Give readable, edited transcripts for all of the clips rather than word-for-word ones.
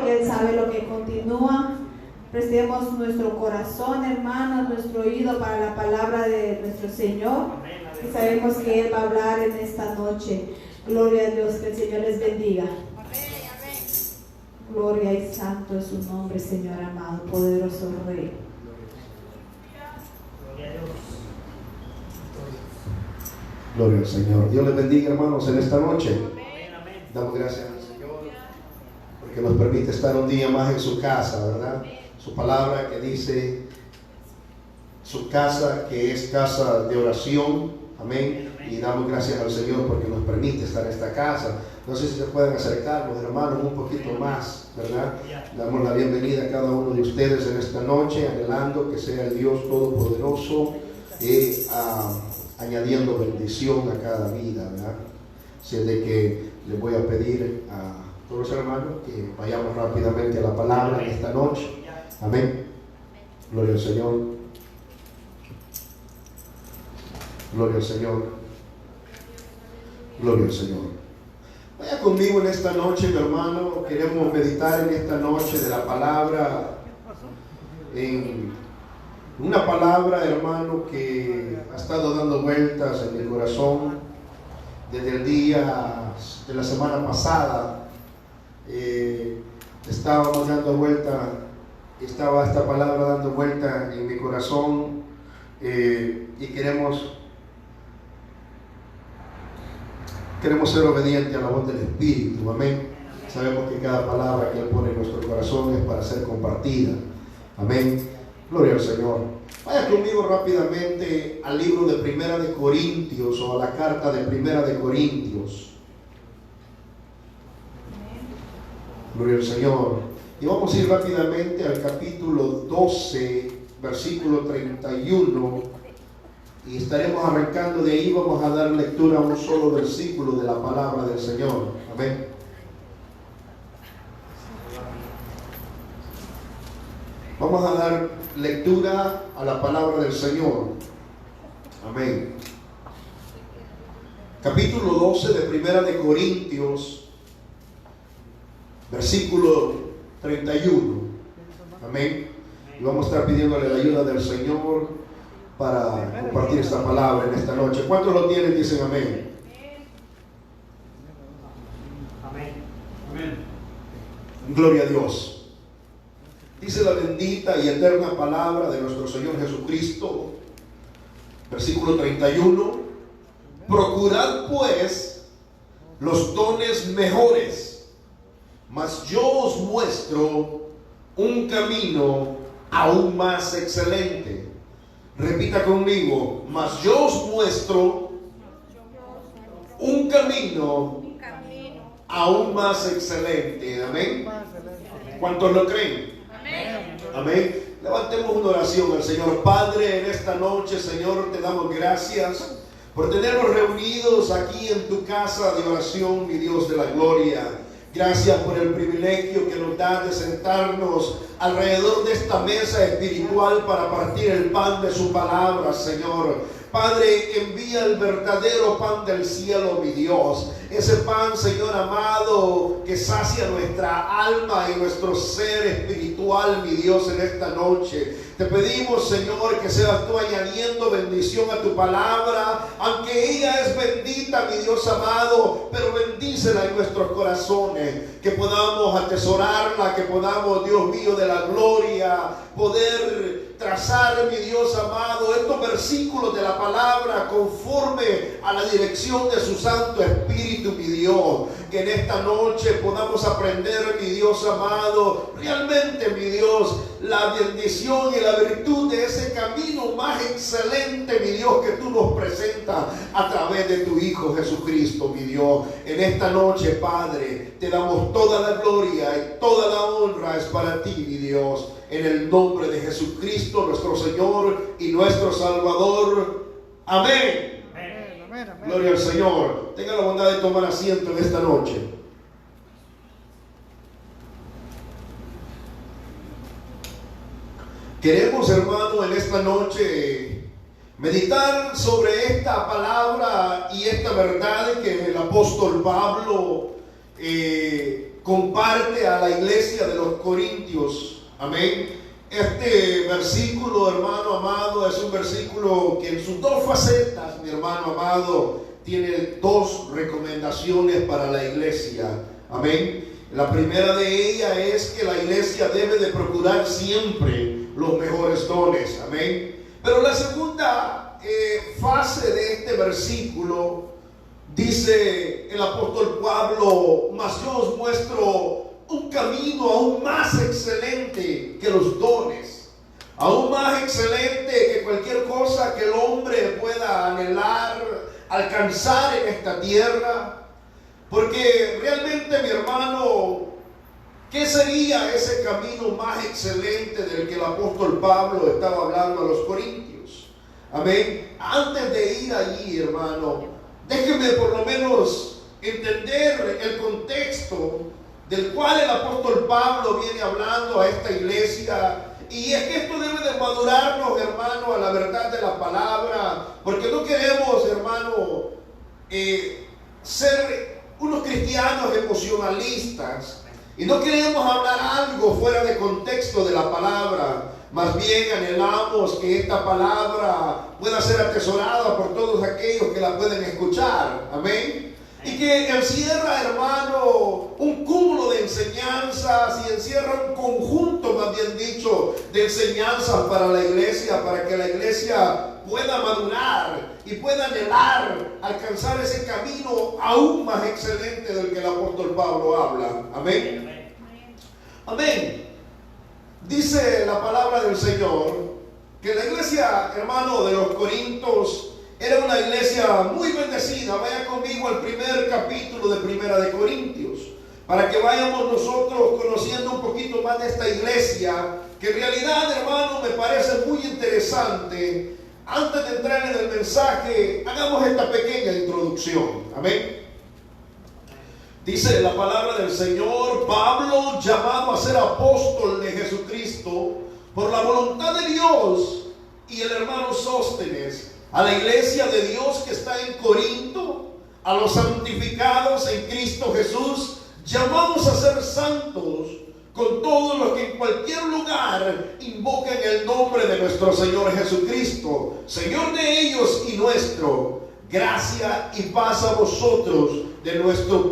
y Él sabe lo que continúa. Prestemos nuestro corazón, hermanos, nuestro oído para la palabra de nuestro Señor. Y sabemos que Él va a hablar en esta noche. Gloria a Dios, que el Señor les bendiga. Gloria y santo es su nombre, Señor amado, poderoso Rey. Gloria al Señor. Dios les bendiga, hermanos, en esta noche. Damos gracias al Señor porque nos permite estar un día más en su casa, ¿verdad? Su palabra que dice su casa, que es casa de oración. Amén. Y damos gracias al Señor porque nos permite estar en esta casa. No sé si se pueden acercar los hermanos un poquito más, ¿verdad? Damos la bienvenida a cada uno de ustedes en esta noche, anhelando que sea el Dios Todopoderoso añadiendo bendición a cada vida, ¿verdad? Así es de que les voy a pedir a todos los hermanos que vayamos rápidamente a la palabra en esta noche. Amén. Gloria al Señor. Gloria al Señor. Gloria al Señor. Vaya conmigo en esta noche, mi hermano. Queremos meditar en esta noche de la palabra, en una palabra, hermano, que ha estado dando vueltas en mi corazón desde el día de la semana pasada. Estábamos dando vuelta, estaba esta palabra dando vuelta en mi corazón, y queremos ser obedientes a la voz del Espíritu. Amén. Sabemos que cada palabra que Él pone en nuestro corazón es para ser compartida. Amén. Gloria al Señor. Vaya conmigo rápidamente al libro de Primera de Corintios, o a la carta de Primera de Corintios. Gloria al Señor. Y vamos a ir rápidamente al capítulo 12, versículo 31. Y estaremos arrancando de ahí. Vamos a dar lectura a un solo versículo de la palabra del Señor. Amén. Vamos a dar lectura a la palabra del Señor. Amén. Capítulo 12 de Primera de Corintios, versículo 31. Amén. Y vamos a estar pidiéndole la ayuda del Señor para compartir esta palabra en esta noche. ¿Cuántos lo tienen? Dicen amén. Amén. Amén. Gloria a Dios. Dice la bendita y eterna palabra de nuestro Señor Jesucristo, versículo 31. Procurad pues los dones mejores, mas yo os muestro un camino aún más excelente. Repita conmigo: mas yo os muestro un camino aún más excelente. Amén. ¿Cuántos lo creen? Amén. Levantemos una oración al Señor. Padre, en esta noche, Señor, te damos gracias por tenernos reunidos aquí en tu casa de oración, mi Dios de la gloria. Gracias por el privilegio que nos da de sentarnos alrededor de esta mesa espiritual para partir el pan de su palabra, Señor. Padre, envía el verdadero pan del cielo, mi Dios. Ese pan, Señor amado, que sacia nuestra alma y nuestro ser espiritual, mi Dios, en esta noche. Te pedimos, Señor, que seas tú añadiendo bendición a tu palabra, aunque ella es bendita, mi Dios amado, pero bendícela en nuestros corazones, que podamos atesorarla, que podamos, Dios mío de la gloria, poder trazar, mi Dios amado, estos versículos de la palabra conforme a la dirección de su Santo Espíritu, mi Dios. Que en esta noche podamos aprender, mi Dios amado, realmente, mi Dios, la bendición y la virtud de ese camino más excelente, mi Dios, que tú nos presentas a través de tu Hijo Jesucristo, mi Dios. En esta noche, Padre, te damos toda la gloria y toda la honra es para ti, mi Dios. En el nombre de Jesucristo, nuestro Señor y nuestro Salvador. Amén. Gloria al Señor. Tenga la bondad de tomar asiento en esta noche. Queremos, hermano, en esta noche meditar sobre esta palabra y esta verdad que el apóstol Pablo comparte a la iglesia de los Corintios. Amén. Este versículo, hermano amado, es un versículo que en sus dos facetas, mi hermano amado, tiene dos recomendaciones para la iglesia. Amén. La primera de ellas es que la iglesia debe de procurar siempre los mejores dones. Amén. Pero la segunda fase de este versículo, dice el apóstol Pablo: mas yo os muestro un camino aún más excelente que los dones, aún más excelente que cualquier cosa que el hombre pueda anhelar, alcanzar en esta tierra. Porque realmente, mi hermano, ¿qué sería ese camino más excelente del que el apóstol Pablo estaba hablando a los corintios? Amén. Antes de ir allí, hermano, déjeme por lo menos entender el contexto del cual el apóstol Pablo viene hablando a esta iglesia. Y es que esto debe de madurarnos, hermano, a la verdad de la palabra, porque no queremos, hermano, ser unos cristianos emocionalistas, y no queremos hablar algo fuera de contexto de la palabra. Más bien anhelamos que esta palabra pueda ser atesorada por todos aquellos que la pueden escuchar. Amén. Y que encierra, hermano, un cúmulo de enseñanzas, y encierra un conjunto, más bien dicho, de enseñanzas para la iglesia, para que la iglesia pueda madurar y pueda anhelar alcanzar ese camino aún más excelente del que el apóstol Pablo habla. Amén. Amén. Dice la palabra del Señor que la iglesia, hermano, de los Corintios era una iglesia muy bendecida. Vaya conmigo al primer capítulo de Primera de Corintios, para que vayamos nosotros conociendo un poquito más de esta iglesia, que en realidad, hermano, me parece muy interesante. Antes de entrar en el mensaje, hagamos esta pequeña introducción. Amén. Dice la palabra del Señor: Pablo, llamado a ser apóstol de Jesucristo por la voluntad de Dios, y el hermano Sóstenes, a la iglesia de Dios que está en Corinto, a los santificados en Cristo Jesús, llamados a ser santos, con todos los que en cualquier lugar invoquen el nombre de nuestro Señor Jesucristo, Señor de ellos y nuestro. Gracia y paz a vosotros de nuestro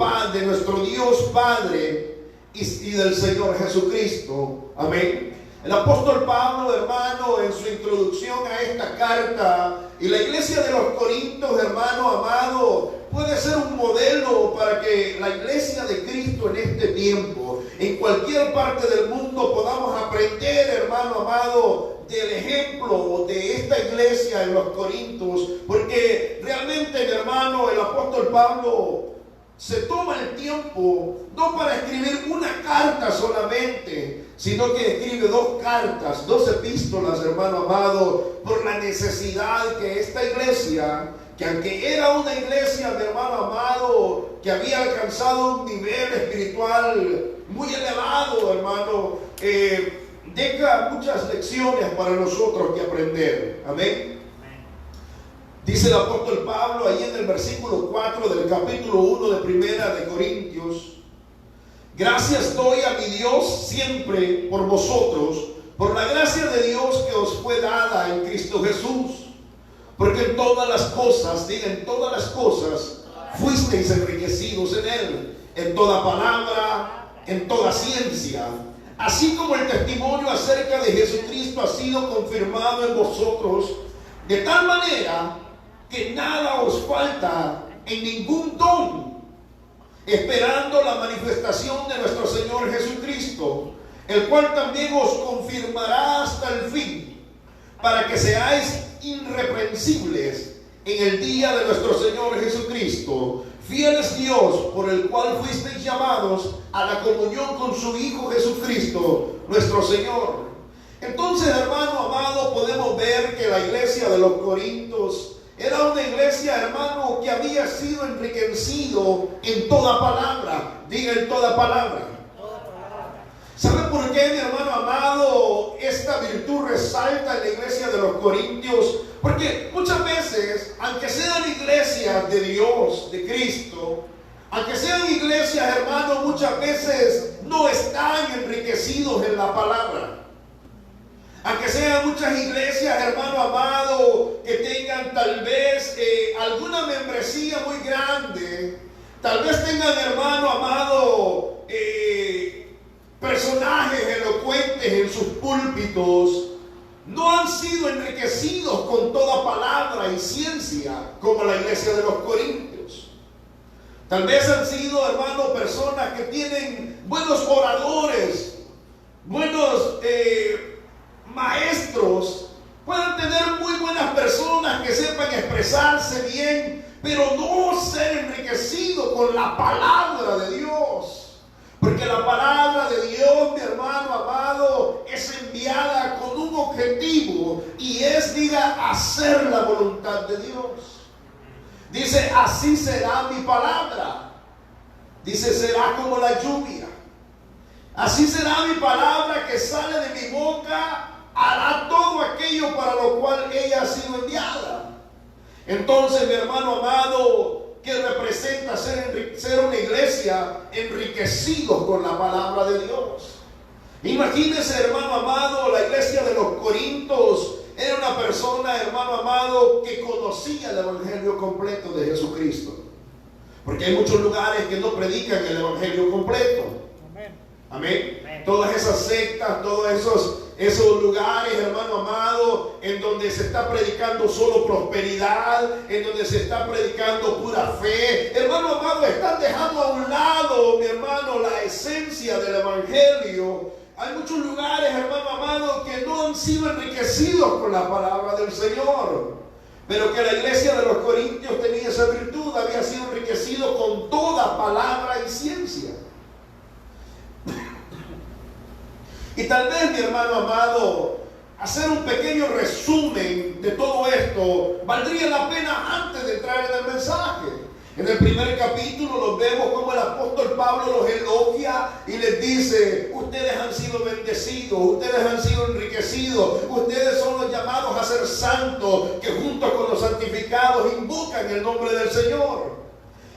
Dios Padre y del Señor Jesucristo. Amén. El apóstol Pablo, hermano, en su introducción a esta carta, y la iglesia de los Corintios, hermano amado, puede ser un modelo para que la iglesia de Cristo en este tiempo, en cualquier parte del mundo, podamos aprender, hermano amado, del ejemplo de esta iglesia en los Corintios. Porque realmente, mi hermano, el apóstol Pablo se toma el tiempo no para escribir una carta solamente, sino que escribe dos cartas, dos epístolas, hermano amado, por la necesidad que esta iglesia, que aunque era una iglesia, mi hermano amado, que había alcanzado un nivel espiritual muy elevado, hermano, deja muchas lecciones para nosotros que aprender. Amén. Dice el apóstol Pablo ahí en el versículo 4 del capítulo 1 de Primera de Corintios: gracias doy a mi Dios siempre por vosotros, por la gracia de Dios que os fue dada en Cristo Jesús, porque en todas las cosas, diga, en todas las cosas fuisteis enriquecidos en Él, en toda palabra, en toda ciencia, así como el testimonio acerca de Jesucristo ha sido confirmado en vosotros, de tal manera que nada os falta en ningún don, esperando la manifestación de nuestro Señor Jesucristo, el cual también os confirmará hasta el fin, para que seáis irreprensibles en el día de nuestro Señor Jesucristo. Fiel es Dios, por el cual fuisteis llamados a la comunión con su Hijo Jesucristo, nuestro Señor. Entonces, hermano amado, podemos ver que la iglesia de los Corintios era una iglesia, hermano, que había sido enriquecido en toda palabra. Diga, en toda palabra. ¿Sabe por qué, mi hermano amado, esta virtud resalta en la iglesia de los Corintios? Porque muchas veces, aunque sean iglesias de Dios, de Cristo, aunque sean iglesias, hermanos, muchas veces no están enriquecidos en la palabra. Aunque sean muchas iglesias, hermano amado, que tengan tal vez alguna membresía muy grande, tal vez tengan, hermano amado, personajes elocuentes en sus púlpitos, no han sido enriquecidos con toda palabra y ciencia como la iglesia de los Corintios. Tal vez han sido, hermano, personas que tienen buenos oradores, buenos maestros, pueden tener muy buenas personas que sepan expresarse bien, pero no ser enriquecido con la palabra de Dios. Porque la palabra de Dios, mi hermano amado, es enviada con un objetivo, y es, diga, hacer la voluntad de Dios. Dice, así será mi palabra. Dice, será como la lluvia. Así será mi palabra que sale de mi boca, hará todo aquello para lo cual ella ha sido enviada. Entonces, mi hermano amado, ¿qué representa ser una iglesia enriquecidos con la palabra de Dios? Imagínese, hermano amado, la iglesia de los Corintios era una persona, hermano amado, que conocía el evangelio completo de Jesucristo. Porque hay muchos lugares que no predican el evangelio completo. Amén. Todas esas sectas, todos esos lugares, hermano amado, en donde se está predicando solo prosperidad, en donde se está predicando pura fe, hermano amado, están dejando a un lado, mi hermano, la esencia del evangelio. Hay muchos lugares, hermano amado, que no han sido enriquecidos con la palabra del Señor, pero que la iglesia de los Corintios tenía esa virtud, había sido enriquecido con toda palabra y ciencia. Y tal vez, mi hermano amado, hacer un pequeño resumen de todo esto valdría la pena antes de entrar en el mensaje. En el primer capítulo los vemos como el apóstol Pablo los elogia y les dice: ustedes han sido bendecidos, ustedes han sido enriquecidos, ustedes son los llamados a ser santos, que junto con los santificados invocan el nombre del Señor.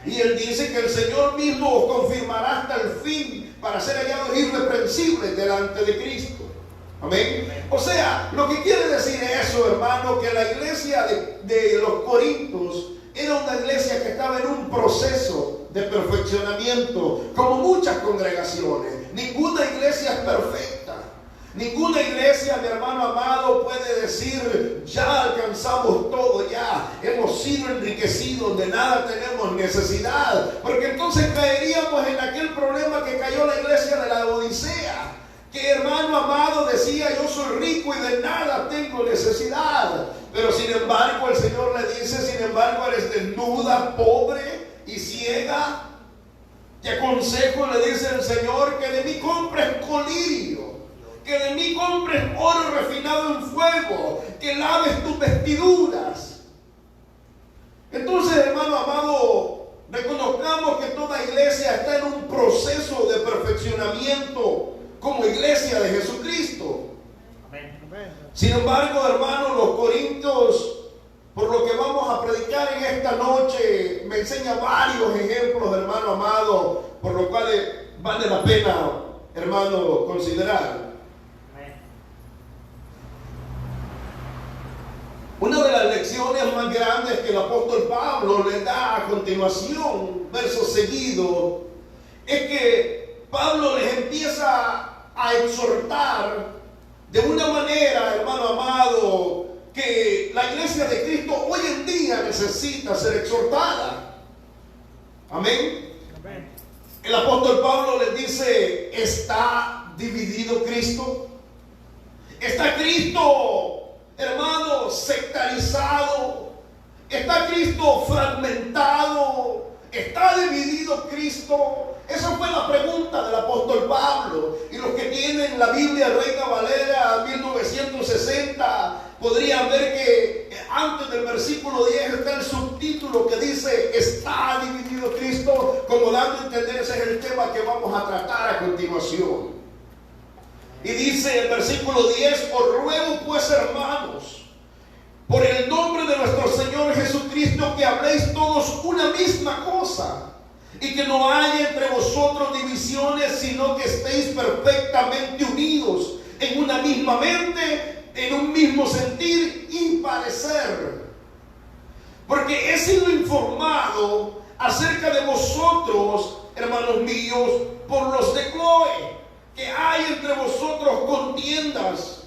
Y él dice que el Señor mismo os confirmará hasta el fin, para ser hallados irreprensibles delante de Cristo. Amén. O sea, lo que quiere decir eso, hermano, que la iglesia de los Corintios era una iglesia que estaba en un proceso de perfeccionamiento, como muchas congregaciones. Ninguna iglesia es perfecta. Ninguna iglesia, mi hermano amado, puede decir: ya alcanzamos todo, ya hemos sido enriquecidos, de nada tenemos necesidad. Porque entonces caeríamos en aquel problema que cayó la iglesia de la Odisea, que, hermano amado, decía: yo soy rico y de nada tengo necesidad. Pero sin embargo el Señor le dice: sin embargo eres desnuda, pobre y ciega. Te aconsejo, le dice el Señor, que de mí compres colirio, que de mí compres oro refinado en fuego, que laves tus vestiduras. Entonces, hermano amado, reconozcamos que toda iglesia está en un proceso de perfeccionamiento como iglesia de Jesucristo. Sin embargo, hermano, los Corintios, por lo que vamos a predicar en esta noche, me enseña varios ejemplos, hermano amado, por lo cual vale la pena, hermano, considerar. Una de las lecciones más grandes que el apóstol Pablo le da a continuación, verso seguido, es que Pablo les empieza a exhortar de una manera, hermano amado, que la iglesia de Cristo hoy en día necesita ser exhortada. Amén. Amén. El apóstol Pablo les dice: ¿está dividido Cristo? ¿Está Cristo, hermano, sectarizado? ¿Está Cristo fragmentado? ¿Está dividido Cristo? Esa fue la pregunta del apóstol Pablo. Y los que tienen la Biblia Reina Valera 1960 podrían ver que antes del versículo 10 está el subtítulo que dice: ¿está dividido Cristo? Como dando a entender, ese es el tema que vamos a tratar a continuación. Y dice el versículo 10: os ruego pues, hermanos, por el nombre de nuestro Señor Jesucristo, que habléis todos una misma cosa, y que no haya entre vosotros divisiones, sino que estéis perfectamente unidos en una misma mente, en un mismo sentir y parecer. Porque he sido informado acerca de vosotros, hermanos míos, por los de Chloe, que hay entre vosotros contiendas.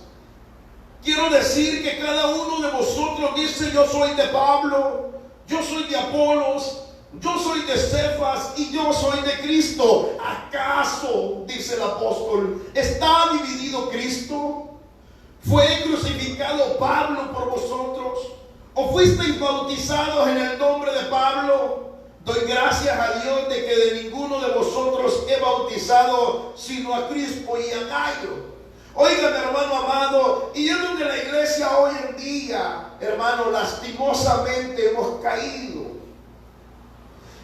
Quiero decir que cada uno de vosotros dice: yo soy de Pablo, yo soy de Apolos, yo soy de Cefas y yo soy de Cristo. ¿Acaso, dice el apóstol, está dividido Cristo? ¿Fue crucificado Pablo por vosotros? ¿O fuisteis bautizados en el nombre de Pablo? Doy gracias a Dios de que de ninguno de vosotros he bautizado sino a Crispo y a Gayo. Oigan, hermano amado, y yo creo que la iglesia hoy en día, hermano, lastimosamente hemos caído.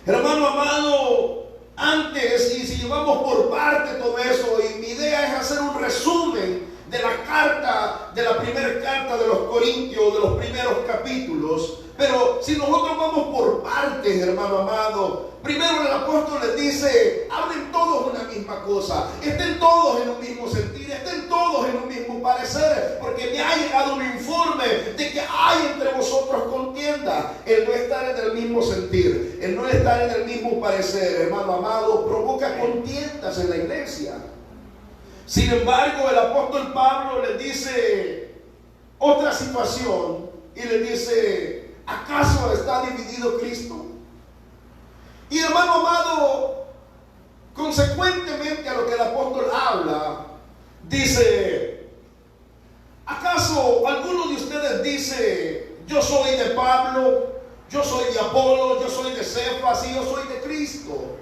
Hermano amado, antes, y si llevamos por parte todo eso, y mi idea es hacer un resumen de la carta, de la primera carta de los Corintios, de los primeros capítulos. Pero si nosotros vamos por partes, hermano amado, primero el apóstol les dice: hablen todos una misma cosa, estén todos en un mismo sentir, estén todos en un mismo parecer, porque me ha llegado un informe de que hay entre vosotros contienda. El no estar en el mismo sentir, el no estar en el mismo parecer, hermano amado, provoca contiendas en la iglesia. Sin embargo, el apóstol Pablo les dice otra situación y les dice: ¿acaso está dividido Cristo? Y hermano amado, consecuentemente a lo que el apóstol habla, dice: ¿acaso alguno de ustedes dice: yo soy de Pablo, yo soy de Apolo, yo soy de Cefas y yo soy de Cristo?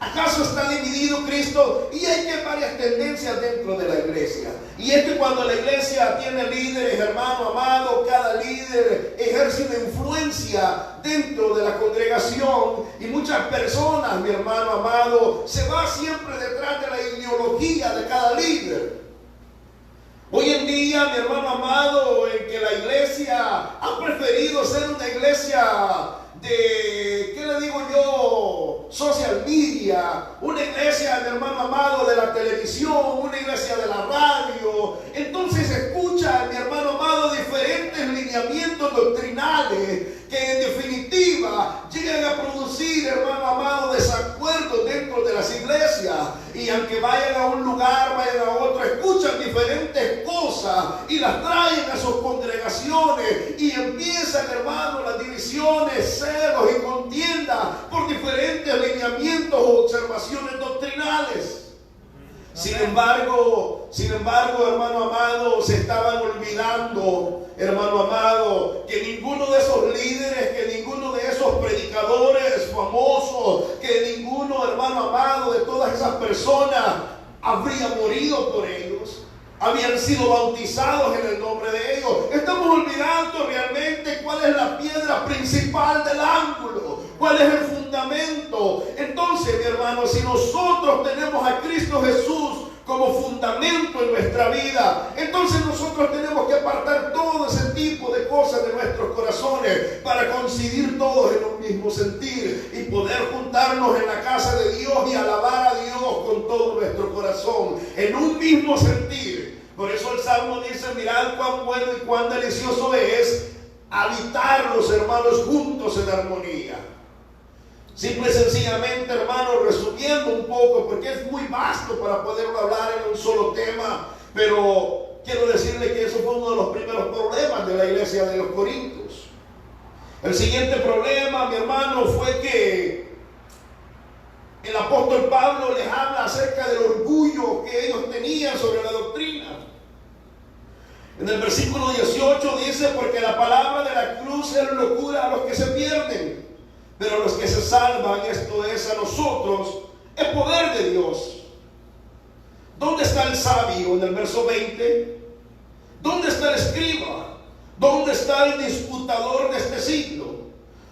¿Acaso está dividido Cristo? Y hay que varias tendencias dentro de la iglesia. Y es que cuando la iglesia tiene líderes, hermano amado, cada líder ejerce una influencia dentro de la congregación. Y muchas personas, mi hermano amado, se va siempre detrás de la ideología de cada líder. Hoy en día, mi hermano amado, en que la iglesia ha preferido ser una iglesia de, ¿qué le digo yo?, social media, una iglesia, mi hermano amado, de la televisión, una iglesia de la radio. Entonces escucha, mi hermano amado, diferentes lineamientos doctrinales que en definitiva llegan a producir, hermano amado, desacuerdos dentro de las iglesias. Y aunque vayan a un lugar, vayan a otro, escuchan diferentes cosas y las traen a sus congregaciones y empiezan, hermano, las divisiones, celos y contiendas por diferentes lineamientos o observaciones doctrinales. Sin embargo, hermano amado, se estaban olvidando, hermano amado, que ninguno de esos líderes, que ninguno de esos predicadores famosos, que ninguno, hermano amado, de todas esas personas habría morido por ellos, habían sido bautizados en el nombre de ellos. Estamos olvidando realmente cuál es la piedra principal del ángulo, cuál es el fundamento. Entonces, mi hermano, si nosotros tenemos a Cristo Jesús como fundamento en nuestra vida, entonces nosotros tenemos que apartar todo ese tipo de cosas de nuestros corazones para coincidir todos en un mismo sentir y poder juntarnos en la casa de Dios y alabar a Dios con todo nuestro corazón en un mismo sentir. Por eso el Salmo dice: mirad cuán bueno y cuán delicioso es habitar los hermanos juntos en armonía. Simple y sencillamente, hermano, resumiendo un poco, porque es muy vasto para poderlo hablar en un solo tema, pero quiero decirle que eso fue uno de los primeros problemas de la iglesia de los Corintios. El siguiente problema, mi hermano, fue que el apóstol Pablo les habla acerca del orgullo que ellos tenían sobre la doctrina. En el versículo 18 dice: porque la palabra de la cruz es locura a los que se pierden, pero a los que se salvan, esto es, a nosotros, es poder de Dios. ¿Dónde está el sabio? En el verso 20. ¿Dónde está el escriba? ¿Dónde está el disputador de este siglo?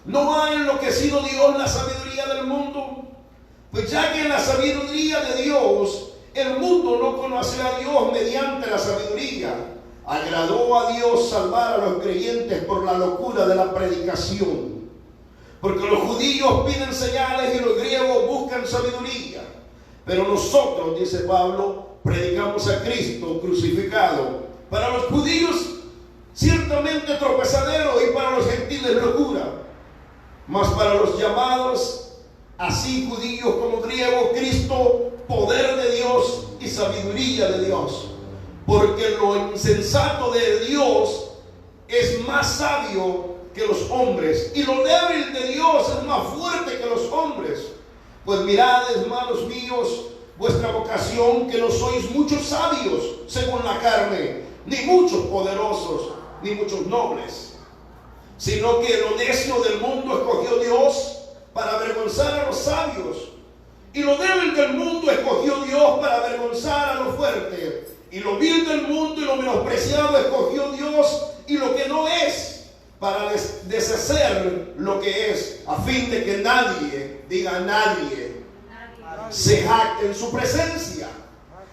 ¿No ha enloquecido Dios la sabiduría del mundo? Pues ya que en la sabiduría de Dios el mundo no conoce a Dios mediante la sabiduría, agradó a Dios salvar a los creyentes por la locura de la predicación. Porque los judíos piden señales y los griegos buscan sabiduría. Pero nosotros, dice Pablo, predicamos a Cristo crucificado. Para los judíos ciertamente tropezadero y para los gentiles locura. Mas para los llamados, así judíos como griegos, Cristo, poder de Dios y sabiduría de Dios. Porque lo insensato de Dios es más sabio que los hombres, y lo débil de Dios es más fuerte que los hombres. Pues mirad, hermanos míos, vuestra vocación, que no sois muchos sabios según la carne, ni muchos poderosos, ni muchos nobles, sino que lo necio del mundo escogió Dios para avergonzar a los sabios, y lo débil del mundo escogió Dios para avergonzar a lo fuerte, y lo vil del mundo y lo menospreciado escogió Dios, y lo que no es, para deshacer lo que es, a fin de que nadie, diga nadie, se jacte en su presencia.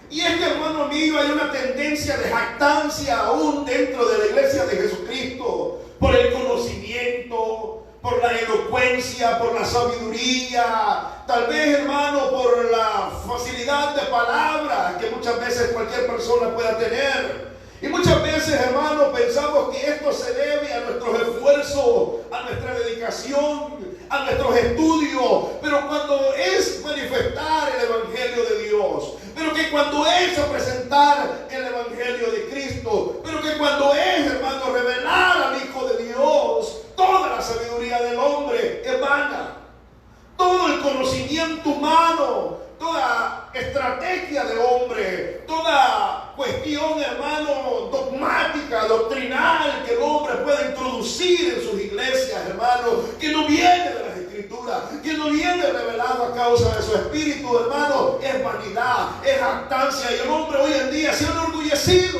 Y es que, hermano mío, hay una tendencia de jactancia aún dentro de la iglesia de Jesucristo, por el conocimiento, por la elocuencia, por la sabiduría, tal vez, hermano, por la facilidad de palabra que muchas veces cualquier persona pueda tener. Y muchas veces, hermanos, pensamos que esto se debe a nuestros esfuerzos, a nuestra dedicación, a nuestros estudios. Pero cuando es manifestar el Evangelio de Dios, pero que cuando es presentar el Evangelio de Cristo, pero que cuando es, hermano, revelar al Hijo de Dios, toda la sabiduría del hombre es vana. Todo el conocimiento humano, toda estrategia de hombre, toda cuestión, hermano, dogmática, doctrinal que el hombre pueda introducir en sus iglesias, hermano, que no viene de las Escrituras, que no viene revelado a causa de su espíritu, hermano, es vanidad, es jactancia, y el hombre hoy en día se ha enorgullecido.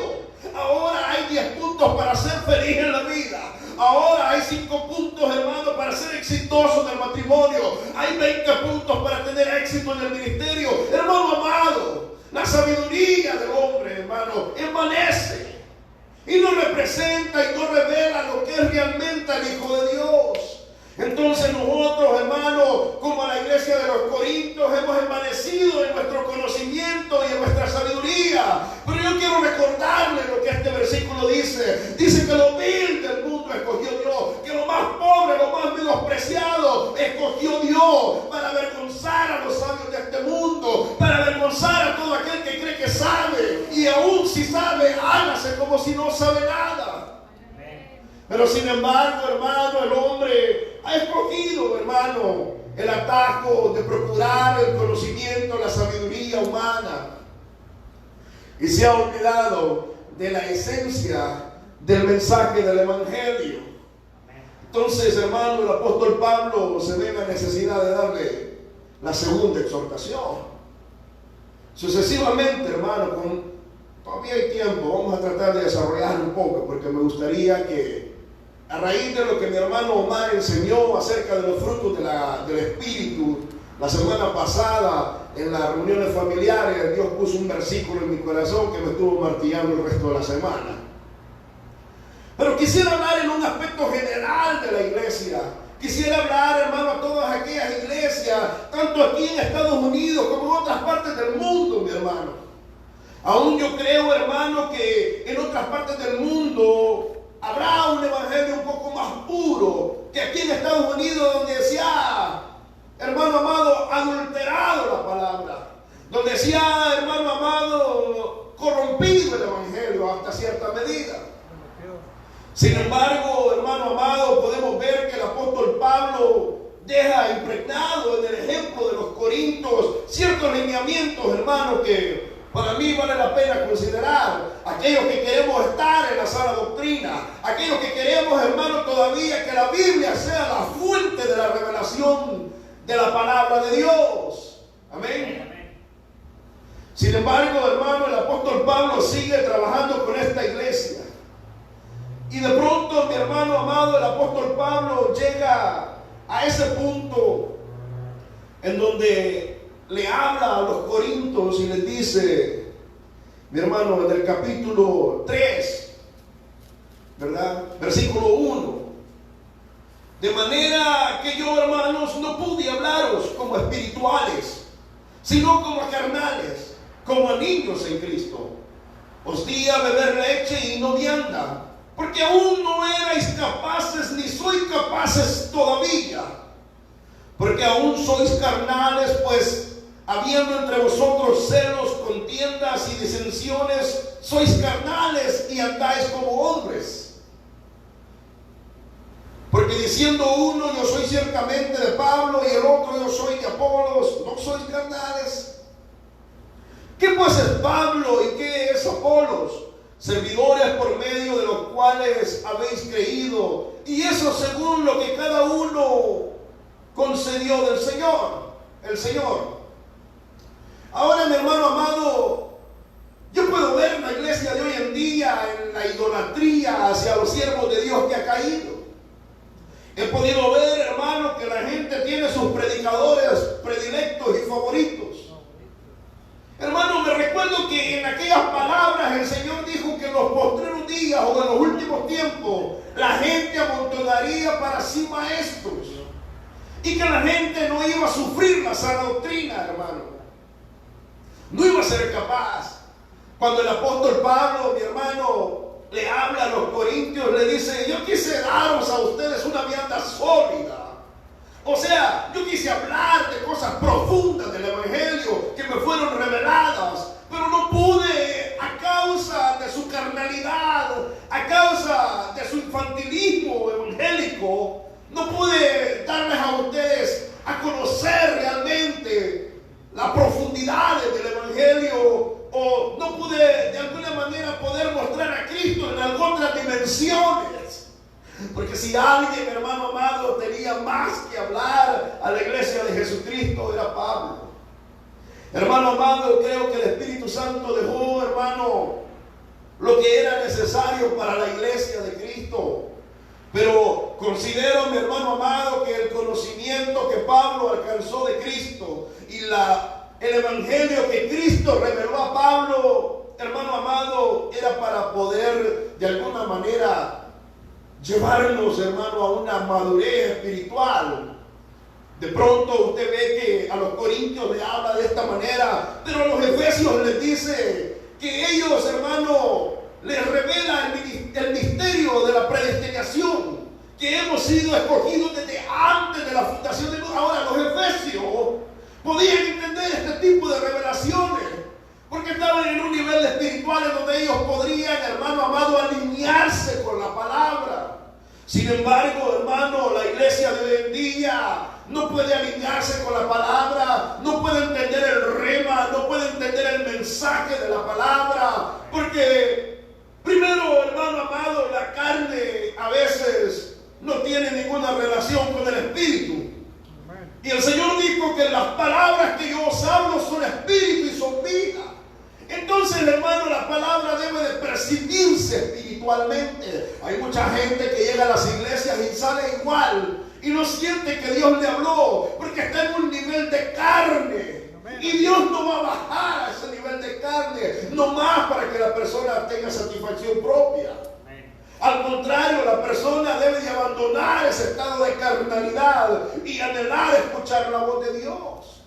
Ahora hay 10 puntos para ser feliz en la vida. Ahora hay 5 puntos, hermano, para ser exitoso en el matrimonio. Hay 20 puntos para tener éxito en el ministerio. Hermano amado, la sabiduría del hombre, hermano, envanece y no representa y no revela lo que es realmente el Hijo de Dios. Entonces nosotros, hermano, como la iglesia de los Corintios, hemos envanecido en nuestro conocimiento y en nuestra sabiduría. Pero yo quiero recordarles lo que este versículo dice. Dice que lo vil del mundo escogió Dios, que lo más pobre, lo más menospreciado escogió Dios para avergonzar a los sabios de este mundo, para avergonzar a todo aquel que cree que sabe, y aún si sabe, hágase como si no sabe nada. Pero sin embargo, hermano, el hombre ha escogido, hermano, el atajo de procurar el conocimiento, la sabiduría humana, y se ha olvidado de la esencia del mensaje del Evangelio. Entonces, hermano, el apóstol Pablo se ve en la necesidad de darle la segunda exhortación. Sucesivamente, hermano, todavía hay tiempo, vamos a tratar de desarrollar un poco, porque me gustaría que, a raíz de lo que mi hermano Omar enseñó acerca de los frutos del Espíritu, la semana pasada en las reuniones familiares, Dios puso un versículo en mi corazón que me estuvo martillando el resto de la semana. Pero quisiera hablar en un aspecto general de la iglesia. Quisiera hablar, hermano, a todas aquellas iglesias, tanto aquí en Estados Unidos como en otras partes del mundo, mi hermano. Aún yo creo, hermano, que en otras partes del mundo habrá un evangelio un poco más puro que aquí en Estados Unidos, donde se ha, hermano amado, adulterado la palabra, donde se ha, hermano amado, corrompido el evangelio hasta cierta medida. Sin embargo, hermano amado, podemos ver que el apóstol Pablo deja impregnado en el ejemplo de los Corintios ciertos lineamientos, hermano, que para mí vale la pena considerar. Aquellos que queremos estar en la sana doctrina, aquellos que queremos, hermano, todavía que la Biblia sea la fuente de la revelación de la palabra de Dios. Amén. Sin embargo, hermano, el apóstol Pablo sigue trabajando con esta iglesia. Y de pronto, mi hermano amado, el apóstol Pablo llega a ese punto en donde le habla a los corintios y les dice, mi hermano, en el capítulo 3, ¿verdad? Versículo 1, De manera que yo, hermanos, no pude hablaros como espirituales, sino como carnales, como niños en Cristo. Os di a beber leche y no vianda, porque aún no erais capaces, ni sois capaces todavía, porque aún sois carnales, pues habiendo entre vosotros celos, contiendas y disensiones, sois carnales y andáis como hombres. Porque diciendo uno, yo soy ciertamente de Pablo, y el otro, yo soy de Apolos, ¿no sois carnales? ¿Qué pues es Pablo y qué es Apolos? Servidores por medio de los cuales habéis creído, y eso según lo que cada uno concedió del Señor, el Señor. Ahora, mi hermano amado, yo puedo ver la iglesia de hoy en día en la idolatría hacia los siervos de Dios que ha caído. He podido ver, hermano, que la gente tiene sus predicadores predilectos y favoritos. Hermano, me recuerdo que en aquellas palabras el Señor dijo que en los postreros días o en los últimos tiempos la gente amontonaría para sí maestros, y que la gente no iba a sufrir la sana doctrina, hermano. No iba a ser capaz. Cuando el apóstol Pablo, mi hermano, le habla a los corintios, le dice: yo quise daros a ustedes una vianda sólida. O sea, yo quise hablar de cosas profundas del Evangelio que me fueron reveladas, pero no pude a causa de su carnalidad, a causa de su infantilismo evangélico. No pude darles a ustedes a conocer realmente las profundidades del Evangelio, o no pude de alguna manera poder mostrar a Cristo en otras dimensiones. Porque si alguien, hermano amado, tenía más que hablar a la iglesia de Jesucristo, era Pablo. Hermano amado, creo que el Espíritu Santo dejó, hermano, lo que era necesario para la iglesia de Cristo. Pero considero, mi hermano amado, que el conocimiento que Pablo alcanzó de Cristo y el evangelio que Cristo reveló a Pablo, hermano amado, era para poder de alguna manera llevarnos, hermano, a una madurez espiritual. De pronto usted ve que a los corintios le habla de esta manera, pero a los efesios les dice que ellos, hermano, les revela el misterio de la predestinación, que hemos sido escogidos desde antes de la fundación del mundo. Ahora los efesios podían entender este tipo de revelaciones, porque estaban en un nivel espiritual en donde ellos podrían, hermano amado, alinearse con la palabra. Sin embargo, hermano, la iglesia de hoy en día no puede alinearse con la palabra, no puede entender el rema, no puede entender el mensaje de la palabra, porque primero, hermano amado, la carne a veces no tiene ninguna relación con el espíritu. Y el Señor dijo que las palabras que yo os hablo son espíritu y son vida. Entonces, hermano, la palabra debe de percibirse espiritualmente. Hay mucha gente que llega a las iglesias y sale igual y no siente que Dios le habló, porque está en un nivel de carne. Y Dios no va a bajar a ese nivel de carne, no más para que la persona tenga satisfacción propia. Al contrario, la persona debe de abandonar ese estado de carnalidad y anhelar escuchar la voz de Dios.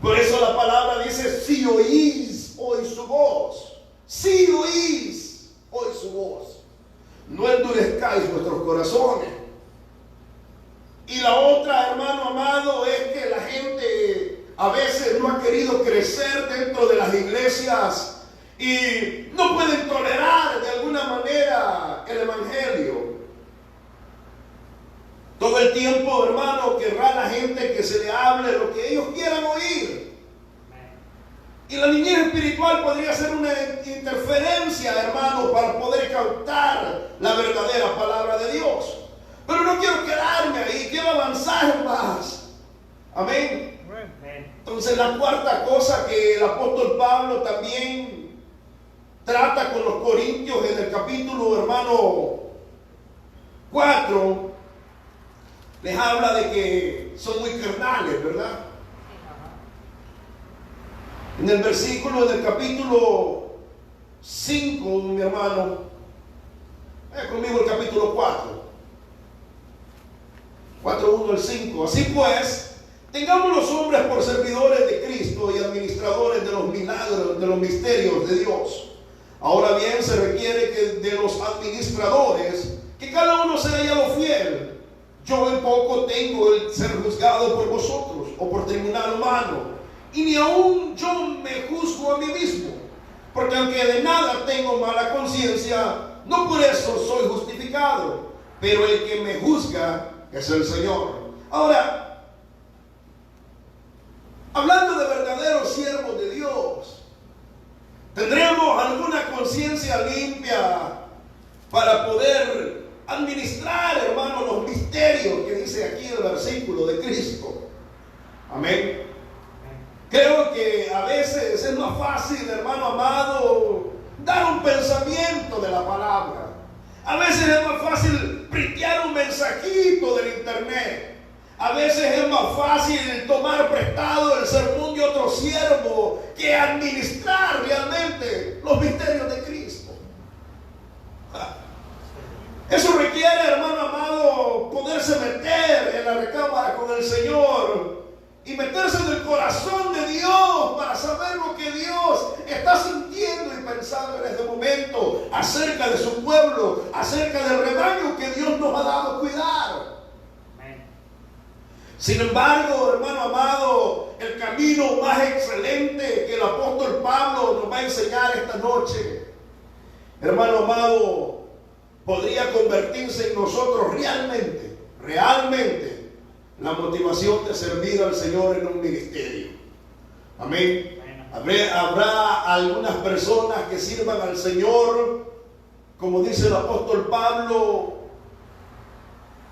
Por eso la palabra dice: si oís hoy su voz, si oís hoy su voz, no endurezcáis vuestros corazones. Y la otra, hermano amado, es que la gente a veces no ha querido crecer dentro de las iglesias y no pueden tolerar de alguna manera el evangelio. Todo el tiempo, hermano, querrá la gente que se le hable lo que ellos quieran oír. Y la niñez espiritual podría ser una interferencia, hermano, para poder captar la verdadera palabra de Dios. Pero no quiero quedarme ahí, quiero avanzar más. Amén. Entonces, la cuarta cosa que el apóstol Pablo también trata con los corintios en el capítulo, hermano, 4, les habla de que son muy carnales, ¿verdad? En el versículo del capítulo 5, mi hermano, vaya conmigo el capítulo 4. 4:1 al 5. Así pues, tengamos los hombres por servidores de Cristo y administradores de los milagros, de los misterios de Dios. Ahora bien, se requiere que de los administradores, que cada uno sea hallado fiel. Yo en poco tengo el ser juzgado por vosotros, o por tribunal humano, y ni aún yo me juzgo a mí mismo, porque aunque de nada tengo mala conciencia, no por eso soy justificado, pero el que me juzga es el Señor. Ahora, hablando de verdaderos siervos de Dios, ¿tendremos alguna conciencia limpia para poder administrar, hermano, los misterios que dice aquí el versículo de Cristo? Amén. Creo que a veces es más fácil, hermano amado, dar un pensamiento de la palabra. A veces es más fácil printear un mensajito del internet. A veces es más fácil tomar prestado el sermón de otro siervo que administrar realmente los misterios de Cristo. Eso requiere, hermano amado, poderse meter en la recámara con el Señor y meterse en el corazón de Dios para saber lo que Dios está sintiendo y pensando en este momento acerca de su pueblo, acerca del rebaño que Dios nos ha dado cuidar. Sin embargo, hermano amado, el camino más excelente que el apóstol Pablo nos va a enseñar esta noche, hermano amado, podría convertirse en nosotros realmente la motivación de servir al Señor en un ministerio. Amén. Habrá algunas personas que sirvan al Señor, como dice el apóstol Pablo,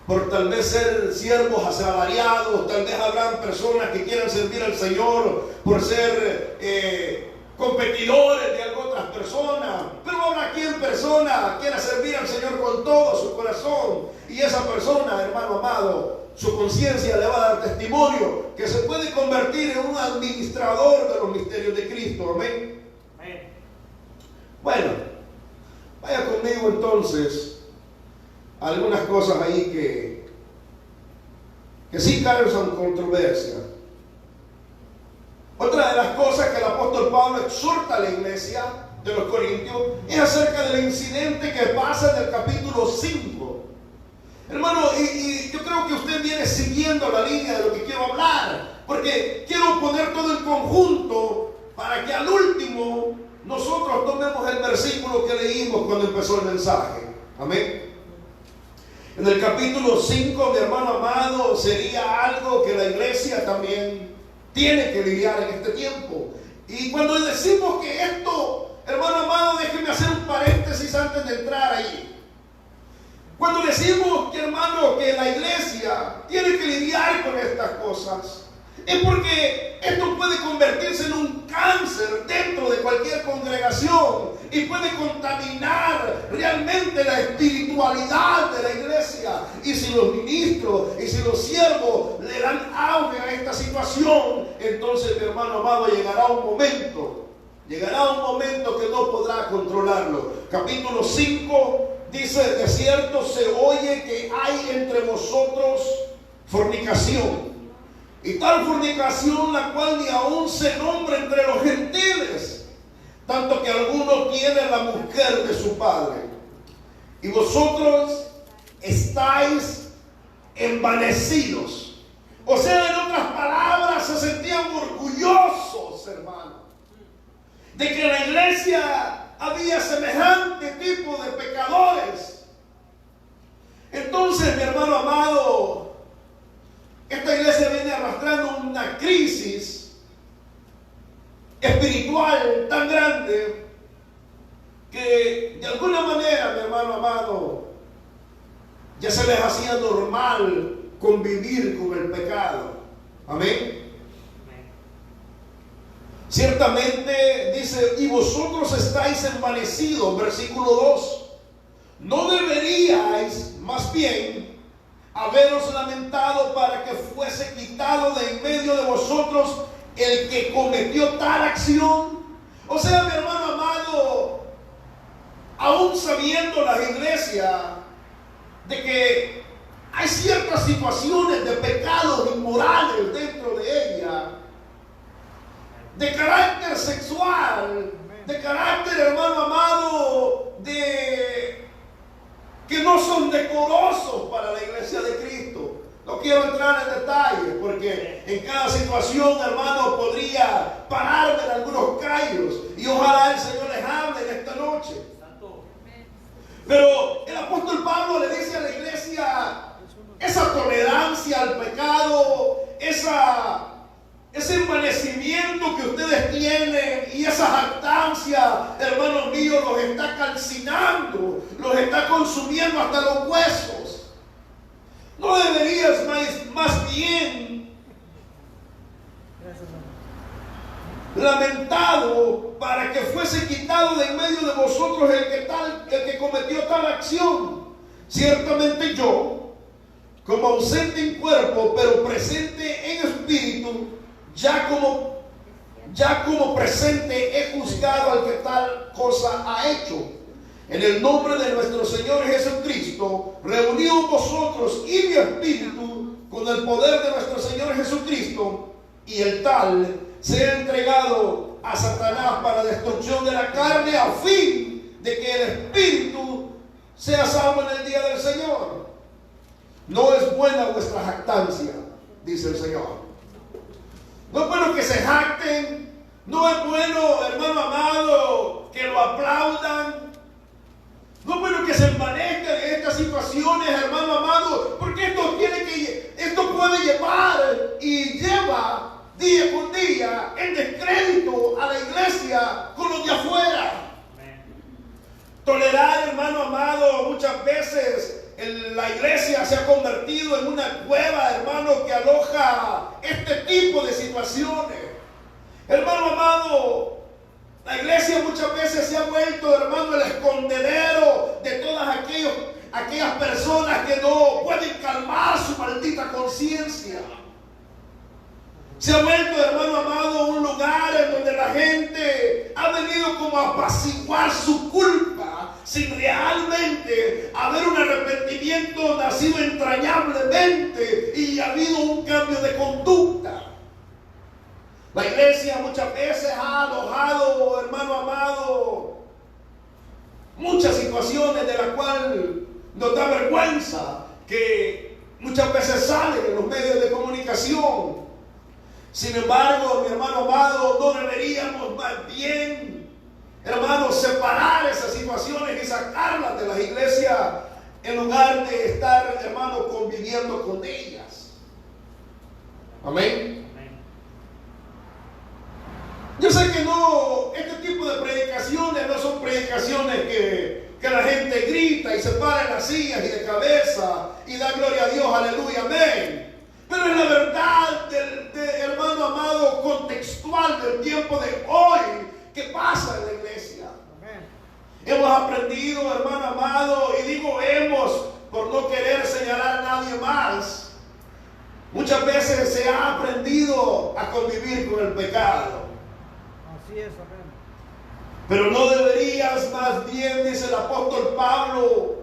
por tal vez ser siervos asalariados. Tal vez habrán personas que quieran servir al Señor por ser competidores de otras personas, pero habrá quien persona quiera servir al Señor con todo su corazón, y esa persona, hermano amado, su conciencia le va a dar testimonio que se puede convertir en un administrador de los misterios de Cristo. Amén. Bueno, vaya conmigo entonces a algunas cosas ahí que sí causan controversia. Otra de las cosas que el apóstol Pablo exhorta a la iglesia de los Corintios es acerca del incidente que pasa en el capítulo 5. Hermano, y yo creo que usted viene siguiendo la línea de lo que quiero hablar, porque quiero poner todo el conjunto para que al último nosotros tomemos el versículo que leímos cuando empezó el mensaje. Amén. En el capítulo 5, mi hermano amado, sería algo que la iglesia también tiene que lidiar en este tiempo. Y cuando decimos que esto, hermano amado, déjeme hacer un paréntesis antes de entrar ahí. Cuando decimos que, hermano, que la iglesia tiene que lidiar con estas cosas, es porque esto puede convertirse en un cáncer dentro de cualquier congregación y puede contaminar realmente la espiritualidad de la iglesia. Y si los ministros y si los siervos le dan auge a esta situación, entonces, mi hermano amado, llegará un momento que no podrá controlarlo. Capítulo 5 dice: de cierto se oye que hay entre vosotros fornicación, y tal fornicación la cual ni aún se nombra entre los gentiles, tanto que alguno tiene la mujer de su padre. Y vosotros estáis envanecidos. O sea, en otras palabras, se sentían orgullosos, hermano, de que en la iglesia había semejante tipo de pecadores. Entonces, mi hermano amado, esta iglesia viene arrastrando una crisis espiritual tan grande que de alguna manera, mi hermano amado, ya se les hacía normal convivir con el pecado. Amén. Ciertamente dice: y vosotros estáis envanecidos, versículo 2. No deberíais más bien haberos lamentado para que fuese quitado de en medio de vosotros el que cometió tal acción. O sea, mi hermano amado, aún sabiendo la iglesia de que hay ciertas situaciones de pecados inmorales dentro de ella, de carácter sexual, de carácter, hermano amado, de que no son decorosos para la iglesia de Cristo. No quiero entrar en detalles porque en cada situación, hermano, podría pararme en algunos callos y ojalá el Señor les hable en esta noche. Pero el apóstol Pablo le dice a la iglesia esa tolerancia al pecado, ese envanecimiento que ustedes tienen y esa jactancia, hermanos míos, los está calcinando, los está consumiendo hasta los huesos. ¿No deberías más bien lamentado para que fuese quitado de en medio de vosotros el que cometió tal acción? Ciertamente yo, como ausente en cuerpo, pero presente en espíritu, ya como presente he juzgado al que tal cosa ha hecho. En el nombre de nuestro Señor Jesucristo, reunidos vosotros y mi espíritu con el poder de nuestro Señor Jesucristo, y el tal sea entregado a Satanás para destrucción de la carne, a fin de que el espíritu sea salvo en el día del Señor. No es buena vuestra jactancia, dice el Señor. No es bueno que se jacten, no es bueno, hermano amado, que lo aplaudan. No es bueno que se envanezcan en estas situaciones, hermano amado, porque esto puede llevar y lleva día con día en descrédito a la iglesia con los de afuera. Tolerar, hermano amado, muchas veces la iglesia se ha convertido en una cueva, hermano, que aloja este tipo de situaciones. Hermano amado, la iglesia muchas veces se ha vuelto, hermano, el escondedero de todas aquellas personas que no pueden calmar su maldita conciencia. Se ha vuelto, hermano amado, un lugar en donde la gente ha venido como a apaciguar su culpa sin realmente haber un arrepentimiento nacido entrañablemente y ha habido un cambio de conducta. La iglesia muchas veces ha alojado, hermano amado, muchas situaciones de las cuales nos da vergüenza que muchas veces salen en los medios de comunicación. Sin embargo, mi hermano amado, no deberíamos más bien, hermano, separar esas situaciones y sacarlas de las iglesias en lugar de estar, hermano, conviviendo con ellas. Amén. Yo sé que este tipo de predicaciones no son predicaciones que la gente grita y se para en las sillas y de cabeza y da gloria a Dios, aleluya, amén. Pero es la verdad hermano amado, contextual del tiempo de hoy que pasa en la iglesia. Amén. Hemos aprendido, hermano amado, y digo hemos por no querer señalar a nadie más. Muchas veces se ha aprendido a convivir con el pecado. Así es, amén. Pero no deberías más bien, dice el apóstol Pablo,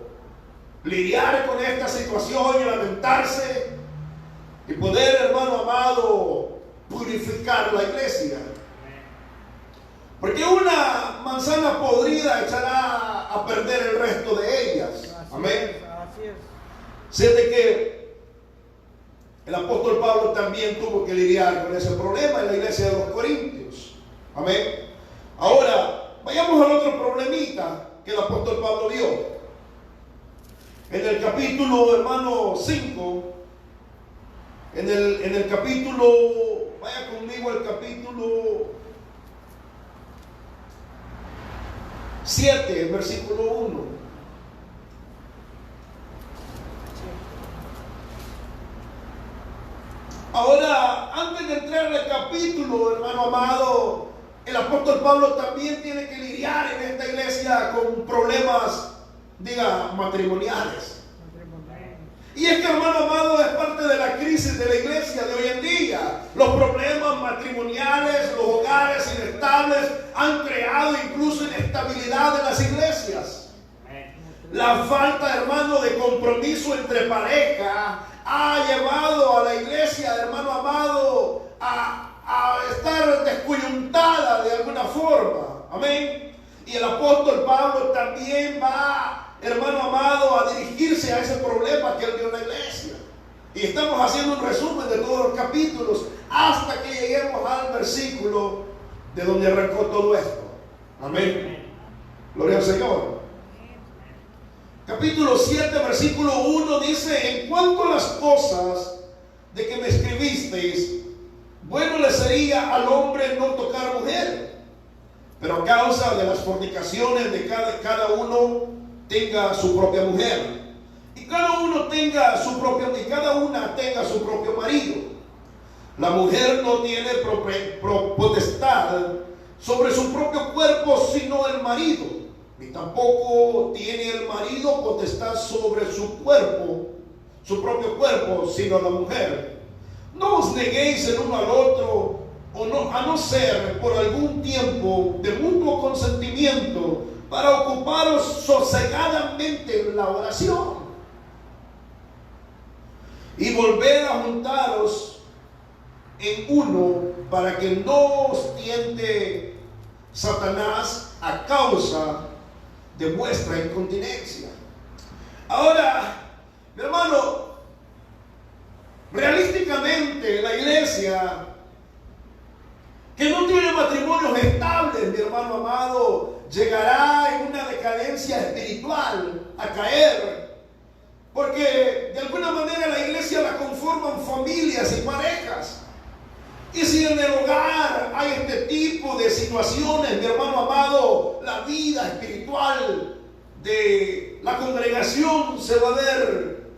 lidiar con esta situación y lamentarse y poder, hermano amado, purificar la iglesia. Porque una manzana podrida echará a perder el resto de ellas. Amén. Así es. Siente que el apóstol Pablo también tuvo que lidiar con ese problema en la iglesia de los Corintios. Amén. Ahora, vayamos al otro problemita que el apóstol Pablo vio. En el capítulo, hermano, 5, en el capítulo, vaya conmigo al capítulo 7, versículo 1. Ahora, antes de entrar al capítulo, hermano amado, el apóstol Pablo también tiene que lidiar en esta iglesia con problemas, matrimoniales. Y es que, hermano amado, es parte de la crisis de la iglesia de hoy en día. Los problemas matrimoniales, los hogares inestables han creado incluso inestabilidad en las iglesias. La falta, hermano, de compromiso entre pareja ha llevado a la iglesia, hermano amado, a estar descoyuntada de alguna forma. Amén. Y el apóstol Pablo también va, hermano amado, a dirigirse a ese problema que él vio en la iglesia. Y estamos haciendo un resumen de todos los capítulos hasta que lleguemos al versículo de donde arrancó todo esto. Amén. Gloria al Señor. Capítulo 7, versículo 1 dice: en cuanto a las cosas de que me escribisteis, bueno le sería al hombre no tocar mujer, pero a causa de las fornicaciones de cada uno tenga su propia mujer, y cada una tenga su propio marido. La mujer no tiene potestad sobre su propio cuerpo sino el marido, ni tampoco tiene el marido potestad sobre su propio cuerpo, sino la mujer. No os neguéis el uno al otro, a no ser por algún tiempo de mutuo consentimiento, para ocuparos sosegadamente en la oración, y volver a juntaros en uno, para que no os tiente Satanás a causa de vuestra incontinencia. Ahora, mi hermano, realísticamente la iglesia que no tiene matrimonios estables, mi hermano amado, llegará en una decadencia espiritual, a caer, porque de alguna manera la iglesia la conforman familias y parejas. Y si en el hogar hay este tipo de situaciones, mi hermano amado, la vida espiritual de la congregación se va a ver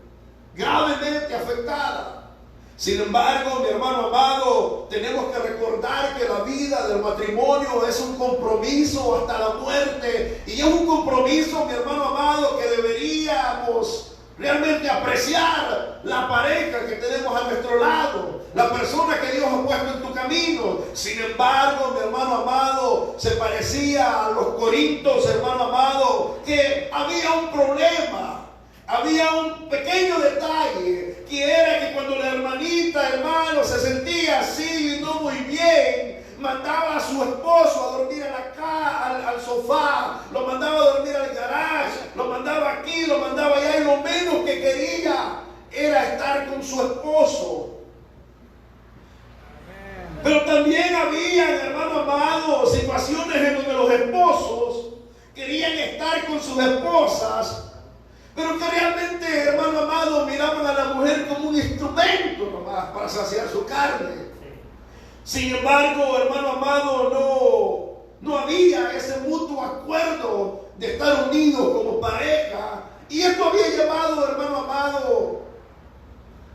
gravemente afectada. Sin embargo, mi hermano amado, tenemos que recordar que la vida del matrimonio es un compromiso hasta la muerte, y es un compromiso, mi hermano amado, que deberíamos realmente apreciar la pareja que tenemos a nuestro lado, la persona que Dios ha puesto en tu camino. Sin embargo, mi hermano amado, se parecía a los corintios, hermano amado, que había un problema, había un pequeño detalle, que era que cuando la hermanita, hermano, se sentía así y no muy bien, mandaba a su esposo a dormir al sofá, lo mandaba a dormir al garage, lo mandaba aquí, lo mandaba allá, y lo menos que quería era estar con su esposo. Pero también había, hermano amado, situaciones en donde los esposos querían estar con sus esposas, pero que realmente, hermano amado, miraban a la mujer como un instrumento nomás para saciar su carne. Sin embargo, hermano amado, no había ese mutuo acuerdo de estar unidos como pareja. Y esto había llevado, hermano amado,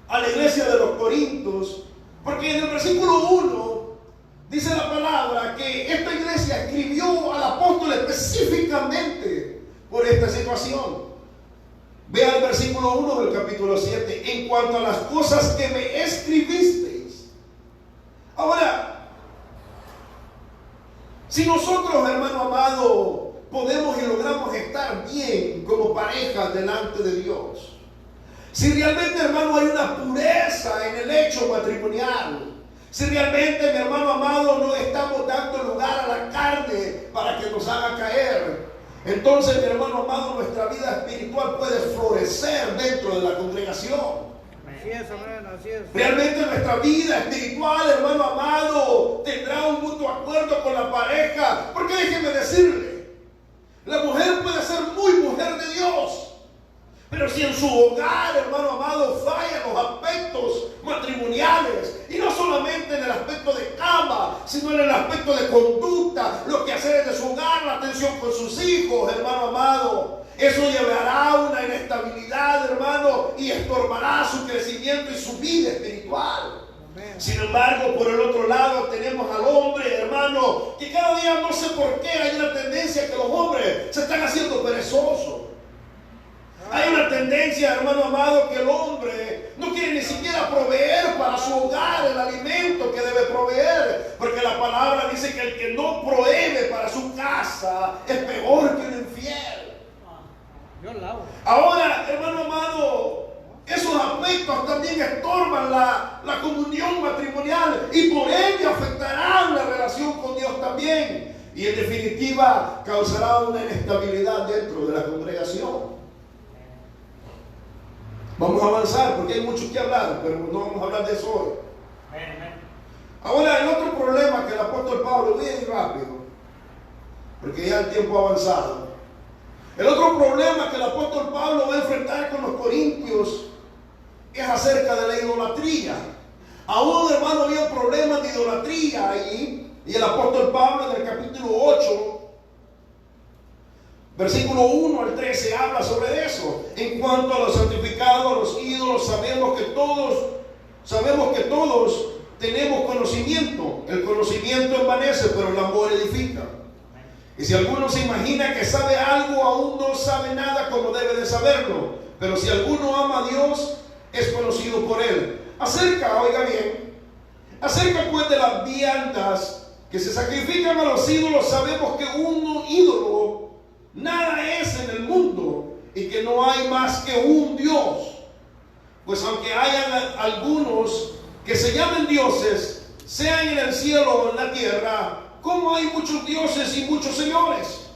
a la iglesia de los Corintios, porque en el versículo 1 dice la palabra que esta iglesia escribió al apóstol específicamente por esta situación. Vea el versículo 1 del capítulo 7: en cuanto a las cosas que me escribisteis. Ahora, si nosotros, hermano amado, podemos y logramos estar bien como pareja delante de Dios, si realmente, hermano, hay una pureza en el hecho matrimonial, si realmente, mi hermano amado, no estamos dando lugar a la carne para que nos haga caer, entonces, mi hermano amado, nuestra vida espiritual puede florecer dentro de la congregación. Así es, amén, así es. Realmente nuestra vida espiritual, hermano amado, tendrá un mutuo acuerdo con la pareja. Porque déjeme decirle, la mujer puede ser muy mujer de Dios, pero si en su hogar, hermano amado, fallan los aspectos matrimoniales, y no solamente en el aspecto de cama, sino en el aspecto de conducta, los quehaceres de su hogar, la atención con sus hijos, hermano amado, eso llevará a una inestabilidad, hermano, y estorbará su crecimiento y su vida espiritual. Sin embargo, por el otro lado tenemos al hombre, hermano, que cada día, no sé por qué, hay una tendencia que los hombres se están haciendo perezosos. Hay una tendencia, hermano amado, que el hombre no quiere ni siquiera proveer para su hogar el alimento que debe proveer, porque la palabra dice que el que no provee para su casa es peor que un infiel. Yo lavo. también estorban la comunión matrimonial y por ende afectarán la relación con Dios también. Y en definitiva causará una inestabilidad dentro de la congregación. Vamos a avanzar porque hay mucho que hablar, pero no vamos a hablar de eso hoy. Ahora, el otro problema que el apóstol Pablo, voy a ir rápido, porque ya el tiempo ha avanzado. El otro problema que el apóstol Pablo va a enfrentar con los corintios es acerca de la idolatría. Aún, hermano, había problemas de idolatría allí. Y el apóstol Pablo en el capítulo 8, versículo 1 al 13, habla sobre eso. En cuanto a los santificados, a los ídolos, sabemos que todos tenemos conocimiento. El conocimiento envanece, pero el amor edifica. Y si alguno se imagina que sabe algo, aún no sabe nada como debe de saberlo. Pero si alguno ama a Dios, es conocido por él. Oiga bien, acerca pues de las viandas que se sacrifican a los ídolos, sabemos que un ídolo nada es en el mundo y que no hay más que un Dios. Pues aunque hayan algunos que se llamen dioses, sean en el cielo o en la tierra, como hay muchos dioses y muchos señores.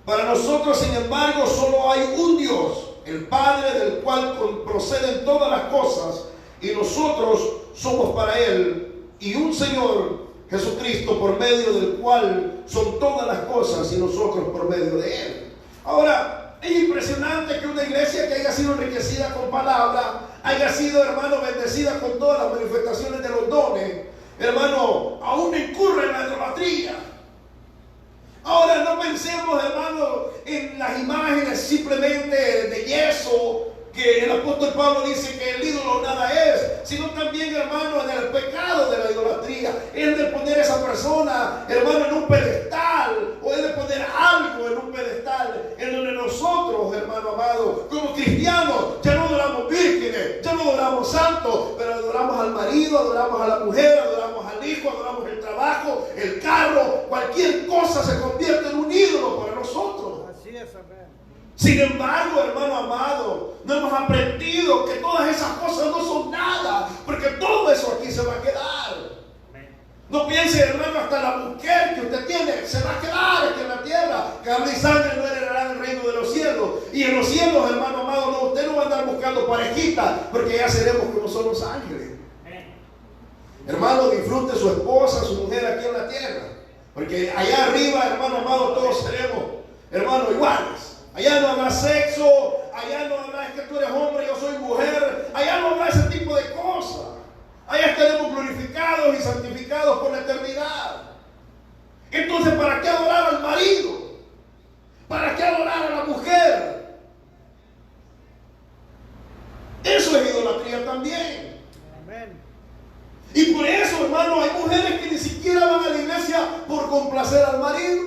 Para nosotros, sin embargo, solo hay un Dios, el Padre, del cual proceden todas las cosas, y nosotros somos para Él, y un Señor, Jesucristo, por medio del cual son todas las cosas, y nosotros por medio de Él. Ahora, es impresionante que una iglesia que haya sido enriquecida con palabra, haya sido, hermano, bendecida con todas las manifestaciones de los dones, hermano, aún incurre en la idolatría. Ahora, no pensemos, hermano, en las imágenes simplemente de yeso, que el apóstol Pablo dice que el ídolo nada es, sino también, hermano, en el pecado de la idolatría. Es de poner a esa persona, hermano, en un pedestal, o es de poner algo en un pedestal, en donde nosotros, hermano amado, como cristianos, ya no adoramos vírgenes, ya no adoramos santos, pero adoramos al marido, adoramos a la mujer, adoramos al hijo, adoramos el trabajo, el carro, cualquier cosa se convierte en un ídolo para nosotros. Así es, amén. Sin embargo, hermano amado, no hemos aprendido que todas esas cosas no son nada, porque todo eso aquí se va a quedar. No piense, hermano, hasta la mujer que usted tiene se va a quedar aquí en la tierra. Carne y sangre no heredarán el reino de los cielos. Y en los cielos, hermano amado, no, usted no va a andar buscando parejita, porque ya seremos como son los ángeles. Hermano, disfrute su esposa, su mujer aquí en la tierra, porque allá arriba, hermano amado, todos seremos, hermano, iguales. Allá no habrá sexo, allá no habrá que tú eres hombre, yo soy mujer, allá no habrá ese tipo de cosas. Allá estaremos glorificados y santificados por la eternidad. Entonces, ¿para qué adorar al marido? ¿Para qué adorar a la mujer? Eso es idolatría también. Amén. Y por eso, hermano, hay mujeres que ni siquiera van a la iglesia por complacer al marido.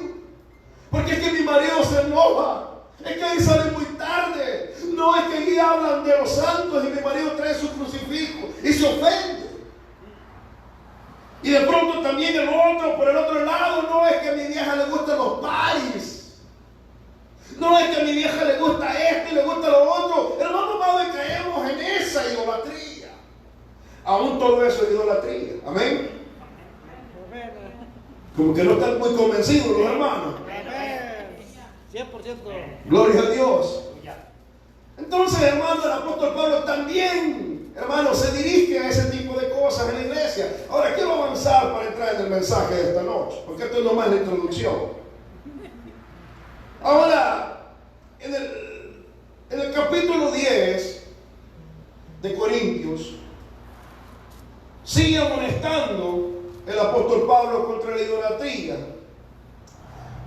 Porque es que mi marido se enoja. Es que ahí sale muy tarde. No, es que ahí hablan de los santos y mi marido trae su crucifijo y se ofende. Y de pronto también el otro, por el otro lado, no es que a mi vieja le gustan los paris. No es que a mi vieja le gusta esto y le gusta lo otro. Hermano amado, y caemos en esa idolatría. Aún todo eso es idolatría. Amén. Como que no están muy convencidos los hermanos. Amén. 100%. Gloria a Dios. Entonces, hermano, el apóstol Pablo también, hermano, se dirige a ese tipo de cosas en la iglesia. Ahora, quiero avanzar para entrar en el mensaje de esta noche, porque esto es nomás la introducción. Ahora, en el capítulo 10 de Corintios, sigue amonestando el apóstol Pablo contra la idolatría.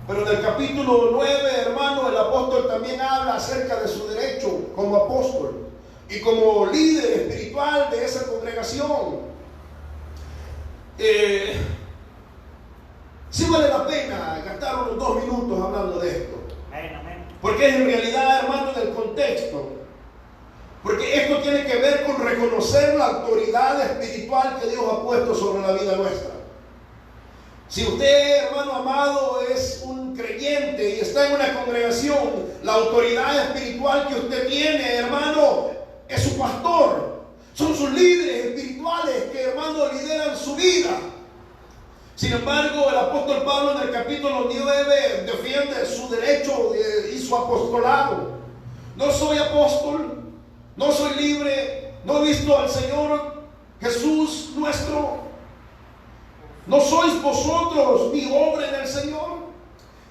Pero en el capítulo 9, hermano, el apóstol también habla acerca de su derecho como apóstol y como líder espiritual de esa congregación. Sí vale la pena gastar unos 2 minutos hablando de esto. Porque es en realidad, hermano, en el contexto. Porque esto tiene que ver con reconocer la autoridad espiritual que Dios ha puesto sobre la vida nuestra. Si usted, hermano amado, es un creyente y está en una congregación, la autoridad espiritual que usted tiene, hermano, es su pastor. Son sus líderes espirituales que, hermanos, lideran su vida. Sin embargo, el apóstol Pablo en el capítulo 9 defiende su derecho y su apostolado. No soy apóstol, no soy libre, no he visto al Señor Jesús nuestro. No sois vosotros mi obra en el Señor.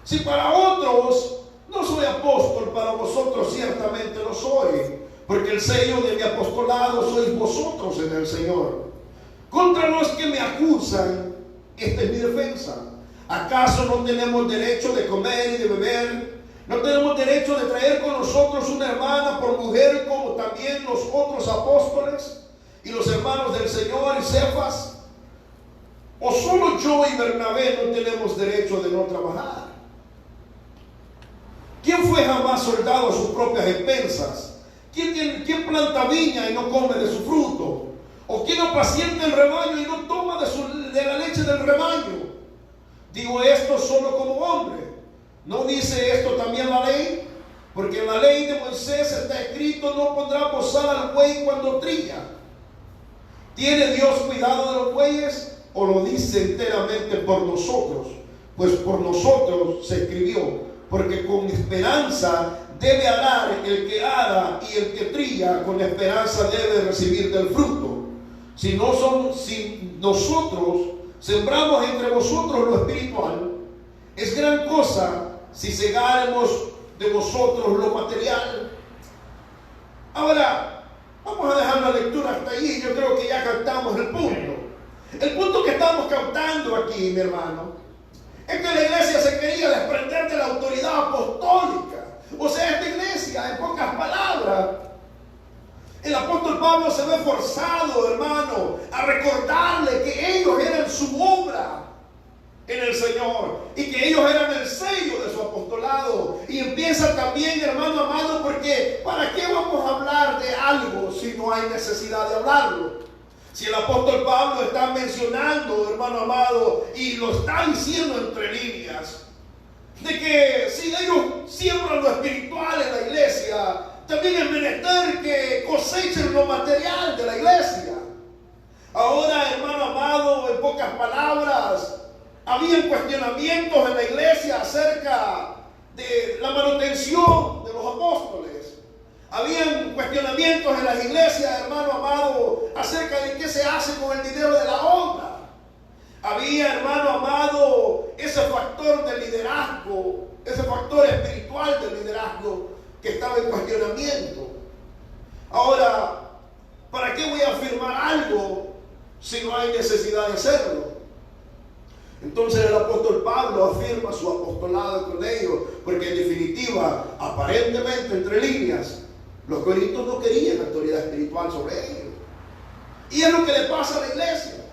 Si para otros no soy apóstol, para vosotros ciertamente lo soy, porque el sello de mi apostolado sois vosotros en el Señor. Contra los que me acusan, esta es mi defensa. ¿Acaso no tenemos derecho de comer y de beber? ¿No tenemos derecho de traer con nosotros una hermana por mujer, como también los otros apóstoles y los hermanos del Señor y Cefas? ¿O solo yo y Bernabé no tenemos derecho de no trabajar? ¿Quién fue jamás soldado a sus propias expensas? ¿Quién planta viña y no come de su fruto? ¿O quién apacienta el rebaño y no toma de la leche del rebaño? Digo esto solo como hombre. ¿No dice esto también la ley? Porque en la ley de Moisés está escrito: no pondrá bozal al buey cuando trilla. ¿Tiene Dios cuidado de los bueyes? ¿O lo dice enteramente por nosotros? Pues por nosotros se escribió, porque con esperanza debe arar el que ara, y el que trilla con esperanza debe recibir del fruto. Si nosotros sembramos entre vosotros lo espiritual, es gran cosa si segáremos de vosotros lo material. Ahora, vamos a dejar la lectura hasta allí. Yo creo que ya captamos el punto. El punto que estamos captando aquí, mi hermano, es que la iglesia se quería desprender de la autoridad apostólica. O sea, esta iglesia, en pocas palabras, el apóstol Pablo se ve forzado, hermano, a recordarle que ellos eran su obra en el Señor y que ellos eran el sello de su apostolado. Y empieza también, hermano amado, porque ¿para qué vamos a hablar de algo si no hay necesidad de hablarlo? Si el apóstol Pablo está mencionando, hermano amado, y lo está diciendo entre líneas, de que si ellos siembran lo espiritual en la iglesia, también es menester que cosechen lo material de la iglesia. Ahora, hermano amado, en pocas palabras, había cuestionamientos en la iglesia acerca de la manutención de los apóstoles. Habían cuestionamientos en las iglesias, hermano amado, acerca de qué se hace con el dinero de la obra. Había, hermano amado, ese factor de liderazgo, ese factor espiritual del liderazgo que estaba en cuestionamiento. Ahora, ¿para qué voy a afirmar algo si no hay necesidad de hacerlo? Entonces el apóstol Pablo afirma su apostolado con ellos, porque en definitiva, aparentemente entre líneas, los corintios no querían autoridad espiritual sobre ellos. Y es lo que le pasa a la iglesia.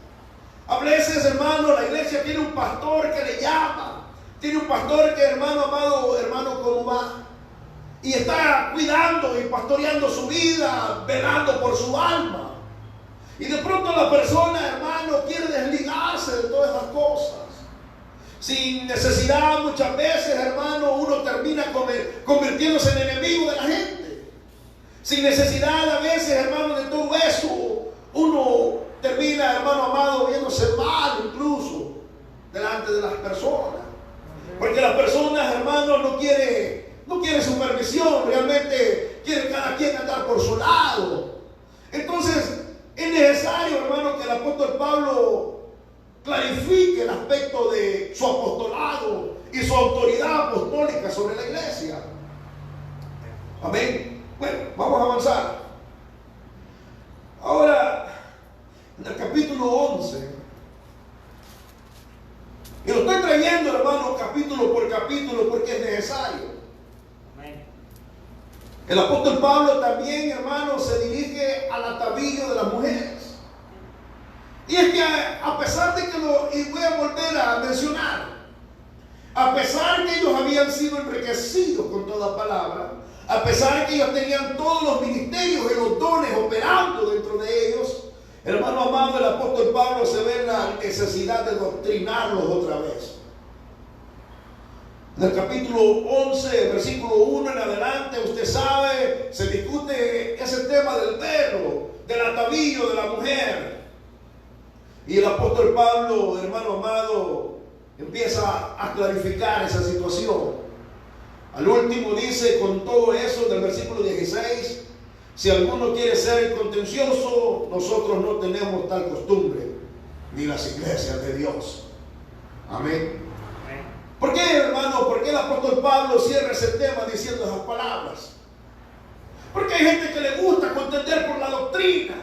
A veces, hermano, la iglesia tiene un pastor que le llama, tiene un pastor que, hermano amado, hermano, ¿cómo va? Y está cuidando y pastoreando su vida, velando por su alma. Y de pronto la persona, hermano, quiere desligarse de todas esas cosas. Sin necesidad, muchas veces, hermano, uno termina convirtiéndose en enemigo de la gente. Sin necesidad, a veces, hermano, de todo eso, uno termina, hermano amado, viéndose mal incluso delante de las personas. Porque las personas, hermano, no quiere supervisión, realmente quiere cada quien andar por su lado. Entonces, es necesario, hermano, que el apóstol Pablo clarifique el aspecto de su apostolado y su autoridad apostólica sobre la iglesia. Amén. Bueno, vamos a avanzar. Ahora, en el capítulo 11, y lo estoy trayendo, hermano, capítulo por capítulo, porque es necesario. Amén. El apóstol Pablo también, hermano, se dirige al atavío de las mujeres. Y es que a pesar de que y voy a volver a mencionar, a pesar que ellos habían sido enriquecidos con toda palabra, a pesar que ellos tenían todos los ministerios y los dones operando dentro de ellos, hermano amado, el apóstol Pablo se ve en la necesidad de doctrinarlos otra vez. En el capítulo 11, versículo 1 en adelante, usted sabe, se discute ese tema del velo, del atavío de la mujer. Y el apóstol Pablo, hermano amado, empieza a clarificar esa situación. Al último dice, con todo eso, del versículo 16, si alguno quiere ser contencioso, nosotros no tenemos tal costumbre, ni las iglesias de Dios. Amén. ¿Por qué, hermano? ¿Por qué el apóstol Pablo cierra ese tema diciendo esas palabras? Porque hay gente que le gusta contender por la doctrina.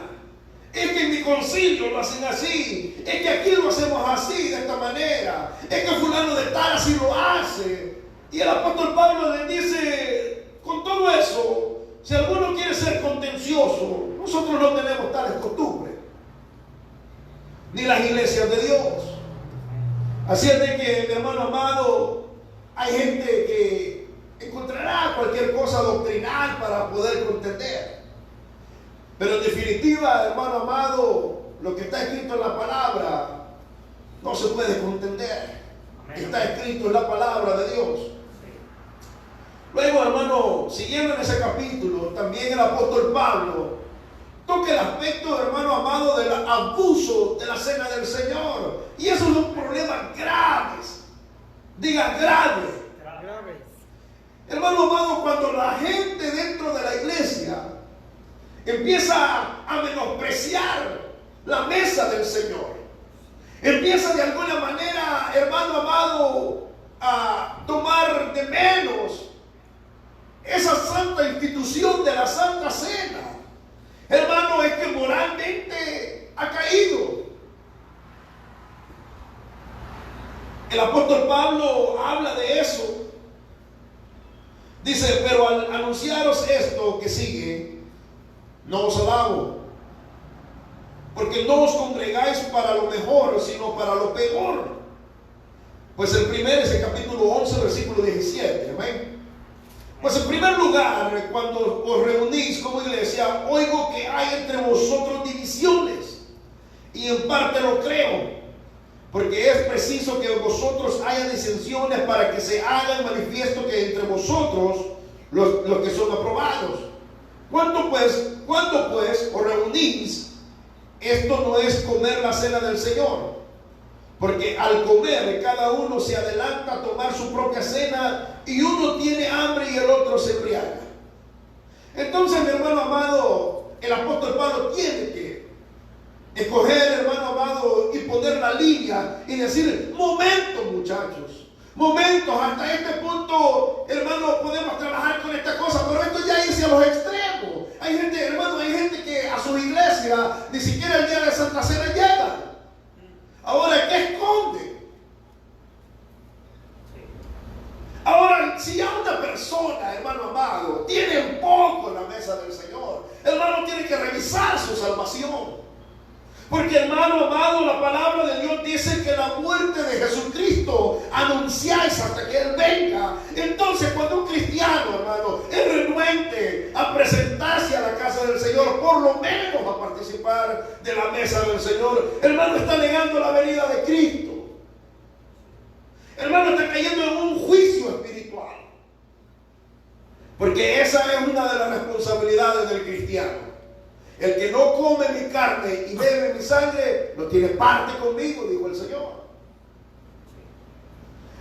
Es que en mi concilio lo hacen así. Es que aquí lo hacemos así, de esta manera. Es que fulano de tal así lo hace. Y el apóstol Pablo le dice, con todo eso, si alguno quiere ser contencioso, nosotros no tenemos tales costumbres. Ni las iglesias de Dios. Así es de que, mi hermano amado, hay gente que encontrará cualquier cosa doctrinal para poder contender. Pero en definitiva, hermano amado, lo que está escrito en la palabra no se puede contender. Está escrito en la palabra de Dios. Luego, hermano, siguiendo en ese capítulo, también el apóstol Pablo toca el aspecto, hermano amado, del abuso de la cena del Señor. Y esos son problemas graves. Diga graves. Hermano amado, cuando la gente dentro de la iglesia empieza a menospreciar la mesa del Señor, empieza de alguna manera, hermano amado, a tomar de menos esa santa institución de la Santa Cena, hermano, es que moralmente ha caído. El apóstol Pablo habla de eso. Dice, pero al anunciaros esto que sigue, no os alabo, porque no os congregáis para lo mejor, sino para lo peor. Pues el primero es el capítulo 11, versículo 17. Amén. Pues en primer lugar, cuando os reunís como iglesia, oigo que hay entre vosotros divisiones, y en parte lo creo, porque es preciso que vosotros haya disensiones para que se haga manifiesto que entre vosotros los que son aprobados. Cuando pues os reunís, esto no es comer la cena del Señor, porque al comer cada uno se adelanta a tomar su propia cena, y uno tiene hambre y el otro se embriaga. Entonces, mi hermano amado, el apóstol Pablo tiene que escoger, hermano amado, y poner la línea y decir, momentos, muchachos, momentos, hasta este punto, hermano, podemos trabajar con esta cosa, pero esto ya irse a los extremos. Hay gente, hermano, hay gente que a su iglesia ni siquiera el día de Santa Cena llega. Ahora, ¿qué esconde? Ahora, si a una persona, hermano amado, tiene un poco en la mesa del Señor, hermano, tiene que revisar su salvación. Porque, hermano amado, la palabra de Dios dice que la muerte de Jesucristo anunciáis hasta que Él venga. Entonces, cuando un cristiano, hermano, es renuente a presentarse a la casa del Señor, por lo menos a participar de la mesa del Señor, hermano, está negando la venida de Cristo. Hermano, está cayendo en un juicio espiritual. Porque esa es una de las responsabilidades del cristiano. El que no come mi carne y bebe mi sangre, no tiene parte conmigo, dijo el Señor.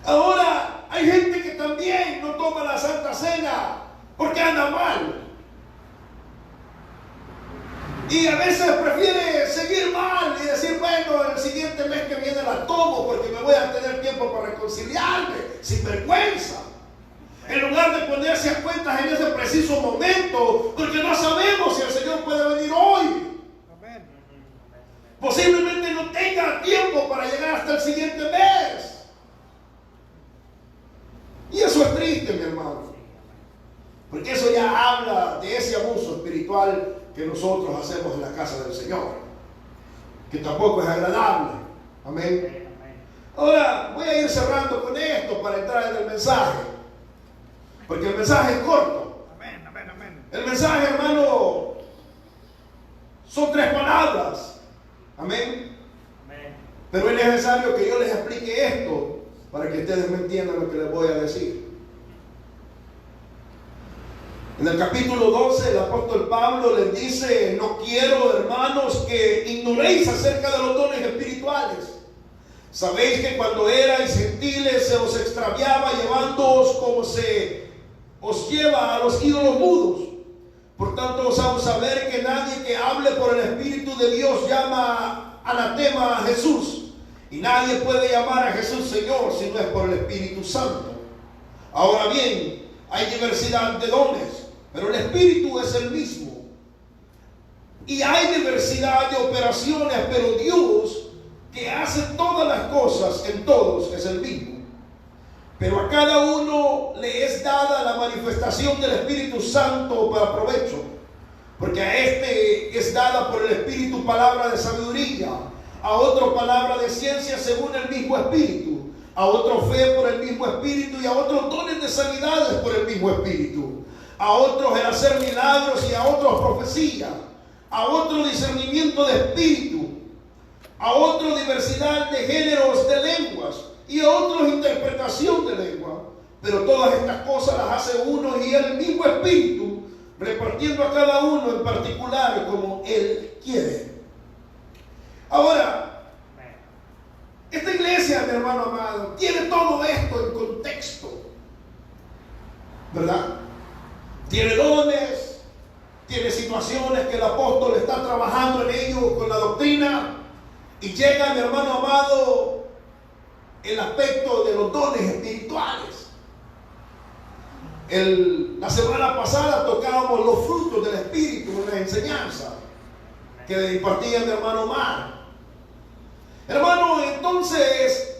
Ahora, hay gente que también no toma la Santa Cena porque anda mal. Y a veces prefiere seguir mal y decir, bueno, el siguiente mes que viene la tomo porque me voy a tener tiempo para reconciliarme, sin vergüenza. En lugar de ponerse a cuentas en ese preciso momento, porque no sabemos si el Señor puede venir hoy. Amén. Posiblemente no tenga tiempo para llegar hasta el siguiente mes. Y eso es triste, mi hermano. Porque eso ya habla de ese abuso espiritual que nosotros hacemos en la casa del Señor, que tampoco es agradable. Amén. Ahora voy a ir cerrando con esto para entrar en el mensaje, porque el mensaje es corto. Amén, amén, amén. El mensaje, hermano, son 3 palabras. Amén. Amén. Pero es necesario que yo les explique esto para que ustedes me entiendan lo que les voy a decir. En el capítulo 12 el apóstol Pablo les dice: no quiero, hermanos, que ignoréis acerca de los dones espirituales. Sabéis que cuando erais gentiles se os extraviaba, llevándoos como se os lleva a los ídolos mudos. Por tanto os hago saber que nadie que hable por el Espíritu de Dios llama anatema a Jesús. Y nadie puede llamar a Jesús Señor si no es por el Espíritu Santo. Ahora bien, hay diversidad de dones, pero el Espíritu es el mismo. Y hay diversidad de operaciones, pero Dios, que hace todas las cosas en todos, es el mismo. Pero a cada uno le es dada la manifestación del Espíritu Santo para provecho. Porque a este es dada por el Espíritu palabra de sabiduría, a otro palabra de ciencia según el mismo Espíritu, a otro fe por el mismo Espíritu, y a otros dones de sanidades por el mismo Espíritu, a otros el hacer milagros, y a otros profecía, a otro discernimiento de espíritu, a otro diversidad de géneros de lenguas, y a otros interpretación de lengua. Pero todas estas cosas las hace uno y el mismo Espíritu, repartiendo a cada uno en particular como Él quiere. Ahora, esta iglesia, mi hermano amado, tiene todo esto en contexto, ¿verdad? Tiene dones, tiene situaciones que el apóstol está trabajando en ellos con la doctrina, y llega, mi hermano amado, el aspecto de los dones espirituales. La semana pasada tocábamos los frutos del Espíritu en la enseñanza que impartía mi hermano Omar. Hermano, entonces,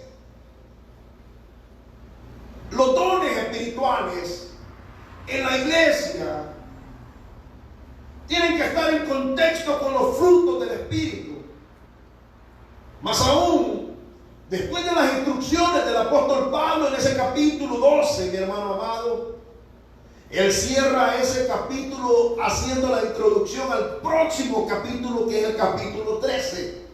los dones espirituales en la iglesia tienen que estar en contexto con los frutos del Espíritu. Más aún, después de las instrucciones del apóstol Pablo en ese capítulo 12, mi hermano amado, él cierra ese capítulo haciendo la introducción al próximo capítulo, que es el capítulo 13,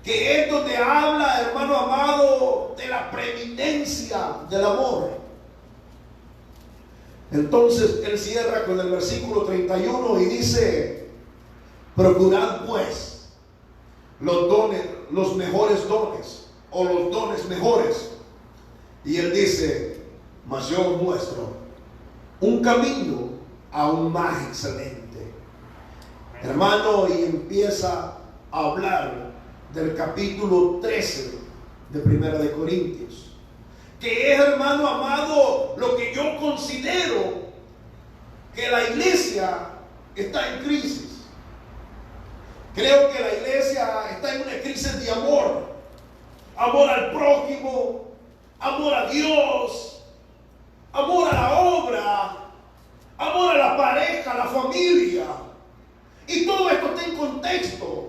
que es donde habla, hermano amado, de la preeminencia del amor. Entonces él cierra con el versículo 31 y dice: procurad pues los dones, los mejores dones, o los dones mejores. Y él dice: mas yo os muestro un camino aún más excelente. Hermano, y empieza a hablar del capítulo 13 de Primera de Corintios, que es, hermano amado, lo que yo considero que la iglesia está en crisis. Creo que la iglesia está en una crisis de amor. Amor al prójimo, amor a Dios, amor a la obra, amor a la pareja, a la familia. Y todo esto está en contexto.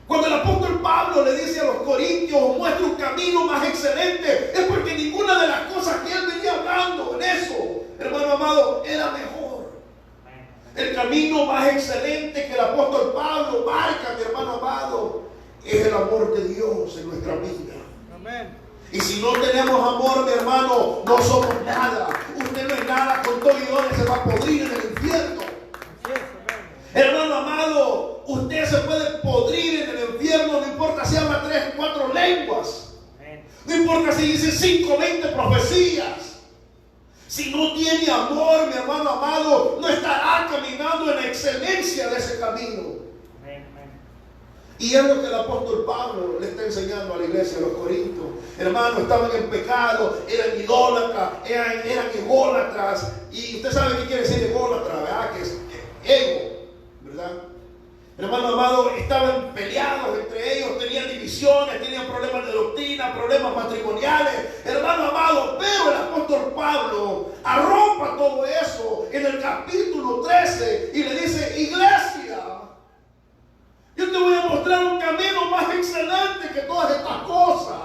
Cuando el apóstol Pablo le dice a los corintios: os muestro un camino más excelente, es porque ninguna de las cosas que él venía hablando en eso, hermano amado, era mejor. El camino más excelente que el apóstol Pablo marca, mi hermano amado, es el amor de Dios en nuestra vida. Amén. Y si no tenemos amor, mi hermano, no somos nada. Usted no es nada, con todo y dones se va a podrir en el infierno. Hermano amado, usted se puede podrir en el infierno, no importa si habla 3 o 4 lenguas. No importa si dice 5 o 20 profecías. Si no tiene amor, mi hermano amado, no estará caminando en la excelencia de ese camino. Y es lo que el apóstol Pablo le está enseñando a la iglesia de los Corintios. Hermano, estaban en pecado, eran idólatras, eran ególatras. Y usted sabe qué quiere decir ególatra, ¿verdad? Que es ego, ¿verdad? Hermano amado, estaban peleados entre ellos, tenían divisiones, tenían problemas de doctrina, problemas matrimoniales. Hermano amado, pero el apóstol Pablo arropa todo eso en el capítulo 13 y le dice: iglesia, yo te voy a mostrar un camino más excelente que todas estas cosas.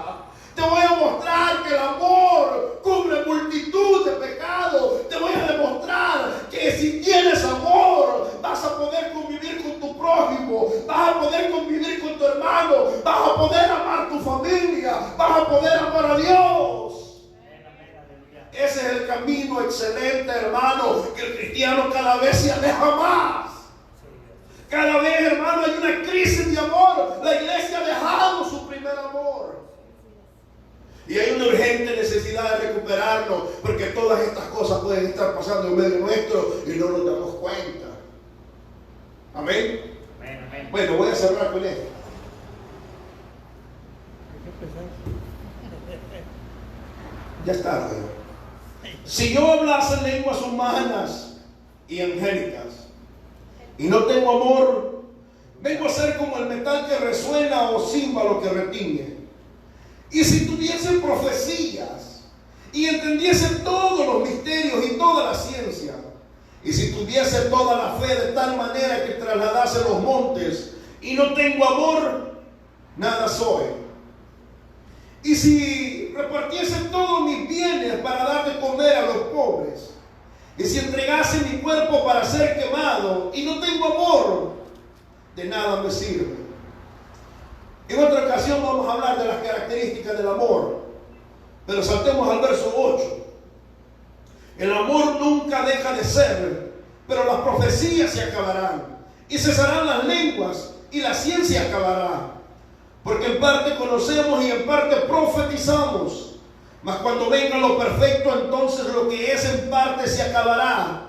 Te voy a mostrar que el amor cubre multitud de pecados. Te voy a demostrar que si tienes amor, vas a poder convivir con tu prójimo, vas a poder convivir con tu hermano, vas a poder amar tu familia, vas a poder amar a Dios. Ese es el camino excelente, hermano, que el cristiano cada vez se aleja más. Cada vez, hermano, hay una crisis de amor. La iglesia ha dejado su primer amor. Y hay una urgente necesidad de recuperarlo, porque todas estas cosas pueden estar pasando en medio nuestro y no nos damos cuenta. Amén. Amén, amén. Bueno, voy a cerrar con esto. Ya está, ¿no? Si yo hablase lenguas humanas y angélicas y no tengo amor, vengo a ser como el metal que resuena o címbalo que retiñe. Y si tuviese profecías y entendiese todos los misterios y toda la ciencia, y si tuviese toda la fe de tal manera que trasladase los montes, y no tengo amor, nada soy. Y si repartiese todos mis bienes para dar de comer a los pobres, y si entregase mi cuerpo para ser quemado, y no tengo amor, de nada me sirve. En otra ocasión vamos a hablar de las características del amor, pero saltemos al verso 8. El amor nunca deja de ser, pero las profecías se acabarán, y cesarán las lenguas, y la ciencia acabará. Porque en parte conocemos y en parte profetizamos, mas cuando venga lo perfecto, entonces lo que es en parte se acabará.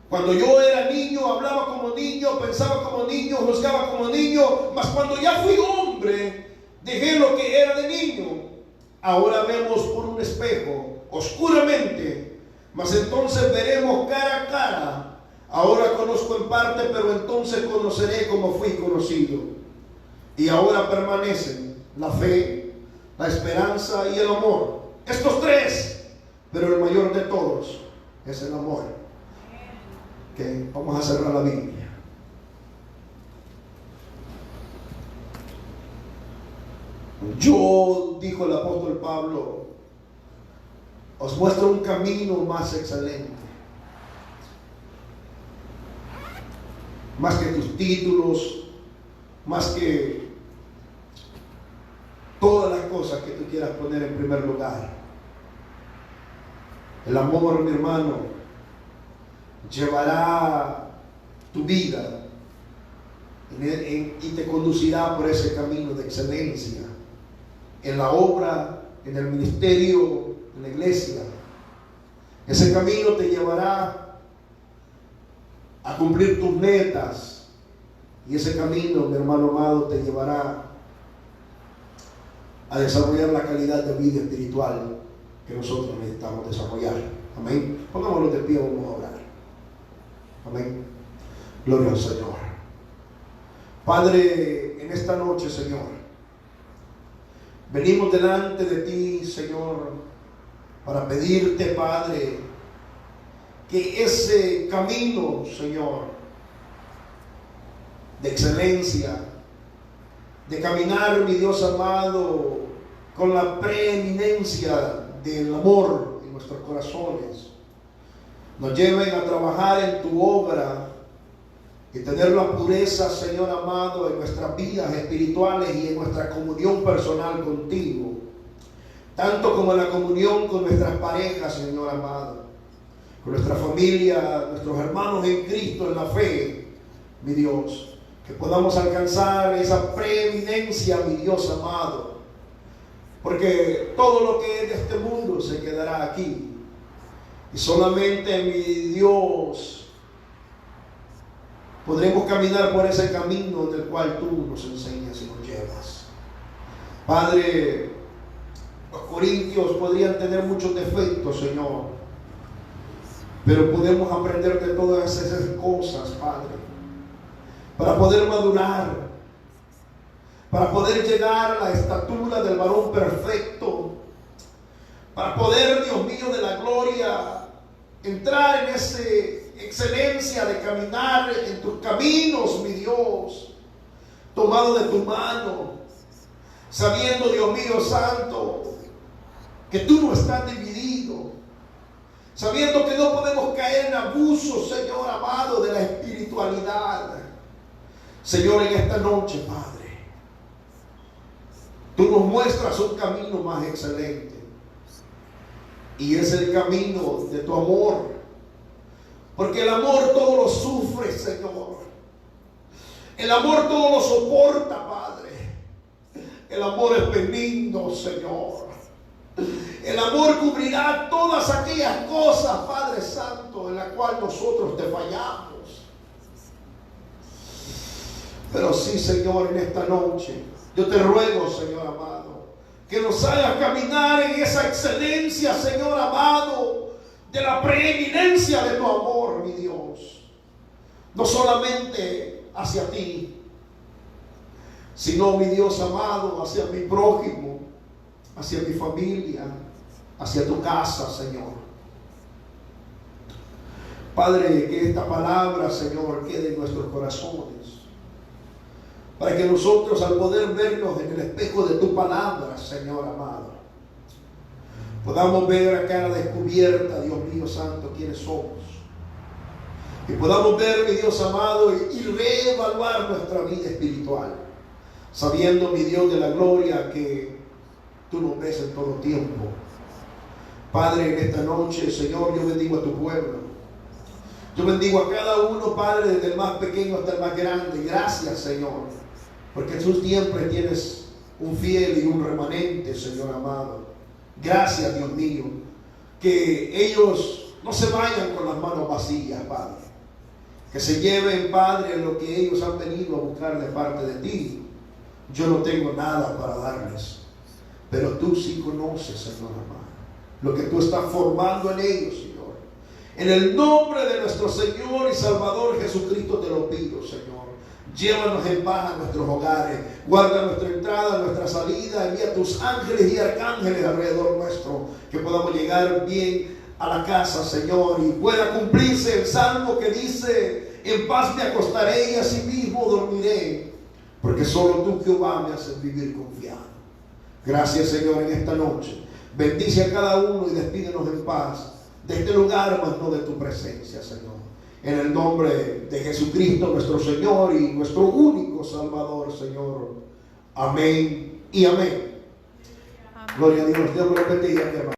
Cuando yo era niño, hablaba como niño, pensaba como niño, juzgaba como niño, mas cuando ya fui hombre, dejé lo que era de niño. Ahora vemos por un espejo, oscuramente, mas entonces veremos cara a cara. Ahora conozco en parte, pero entonces conoceré como fui conocido. Y ahora permanecen la fe, la esperanza y el amor. Estos tres, pero el mayor de todos es el amor. Okay, vamos a cerrar la Biblia. Yo, dijo el apóstol Pablo, os muestro un camino más excelente. Más que tus títulos, más que todas las cosas que tú quieras poner en primer lugar. El amor, mi hermano, llevará tu vida y te conducirá por ese camino de excelencia en la obra, en el ministerio, en la iglesia. Ese camino te llevará a cumplir tus metas, y ese camino, mi hermano amado, te llevará a desarrollar la calidad de vida espiritual que nosotros necesitamos desarrollar. Amén. Pongámonos de pie, vamos a orar. Amén. Gloria al Señor. Padre, en esta noche, Señor, venimos delante de ti, Señor, para pedirte, Padre, que ese camino, Señor, de excelencia, de caminar, mi Dios amado, con la preeminencia del amor en nuestros corazones, nos lleven a trabajar en tu obra y tener la pureza, Señor amado, en nuestras vidas espirituales y en nuestra comunión personal contigo, tanto como en la comunión con nuestras parejas, Señor amado, con nuestra familia, nuestros hermanos en Cristo en la fe, mi Dios, que podamos alcanzar esa preeminencia, mi Dios amado, porque todo lo que es de este mundo se quedará aquí. Y solamente, mi Dios, podremos caminar por ese camino en el cual tú nos enseñas y nos llevas. Padre, los corintios podrían tener muchos defectos, Señor, pero podemos aprender de todas esas cosas, Padre, para poder madurar, para poder llegar a la estatura del varón perfecto, para poder, Dios mío, de la gloria, entrar en esa excelencia de caminar en tus caminos, mi Dios, tomado de tu mano, sabiendo, Dios mío santo, que tú no estás dividido, sabiendo que no podemos caer en abuso, Señor amado, de la espiritualidad. Señor, en esta noche, Padre, tú nos muestras un camino más excelente. Y es el camino de tu amor. Porque el amor todo lo sufre, Señor. El amor todo lo soporta, Padre. El amor es benigno, Señor. El amor cubrirá todas aquellas cosas, Padre Santo, en las cuales nosotros te fallamos. Pero sí, Señor, en esta noche, yo te ruego, Señor amado, que nos hagas caminar en esa excelencia, Señor amado, de la preeminencia de tu amor, mi Dios. No solamente hacia ti, sino, mi Dios amado, hacia mi prójimo, hacia mi familia, hacia tu casa, Señor. Padre, que esta palabra, Señor, quede en nuestros corazones, para que nosotros, al poder vernos en el espejo de tu palabra, Señor amado, podamos ver a cara descubierta, Dios mío santo, quiénes somos. Y podamos ver, mi Dios amado, y reevaluar nuestra vida espiritual, sabiendo, mi Dios de la gloria, que tú nos ves en todo tiempo. Padre, en esta noche, Señor, yo bendigo a tu pueblo. Yo bendigo a cada uno, Padre, desde el más pequeño hasta el más grande. Gracias, Señor, porque tú siempre tienes un fiel y un remanente, Señor amado. Gracias, Dios mío, que ellos no se vayan con las manos vacías, Padre. Que se lleven, Padre, lo que ellos han venido a buscar de parte de ti. Yo no tengo nada para darles, pero tú sí conoces, Señor amado, lo que tú estás formando en ellos, Señor. En el nombre de nuestro Señor y Salvador Jesucristo te lo pido, Señor. Llévanos en paz a nuestros hogares. Guarda nuestra entrada, nuestra salida. Envía tus ángeles y arcángeles alrededor nuestro, que podamos llegar bien a la casa, Señor, y pueda cumplirse el salmo que dice: en paz me acostaré y asimismo dormiré, porque solo tú, Jehová, me haces vivir confiado. Gracias, Señor, en esta noche. Bendice a cada uno y despídenos en paz de este lugar, mas no de tu presencia, Señor. En el nombre de Jesucristo, nuestro Señor y nuestro único Salvador, Señor. Amén y amén. Gloria a Dios. Dios me lo bendiga, mi hermano.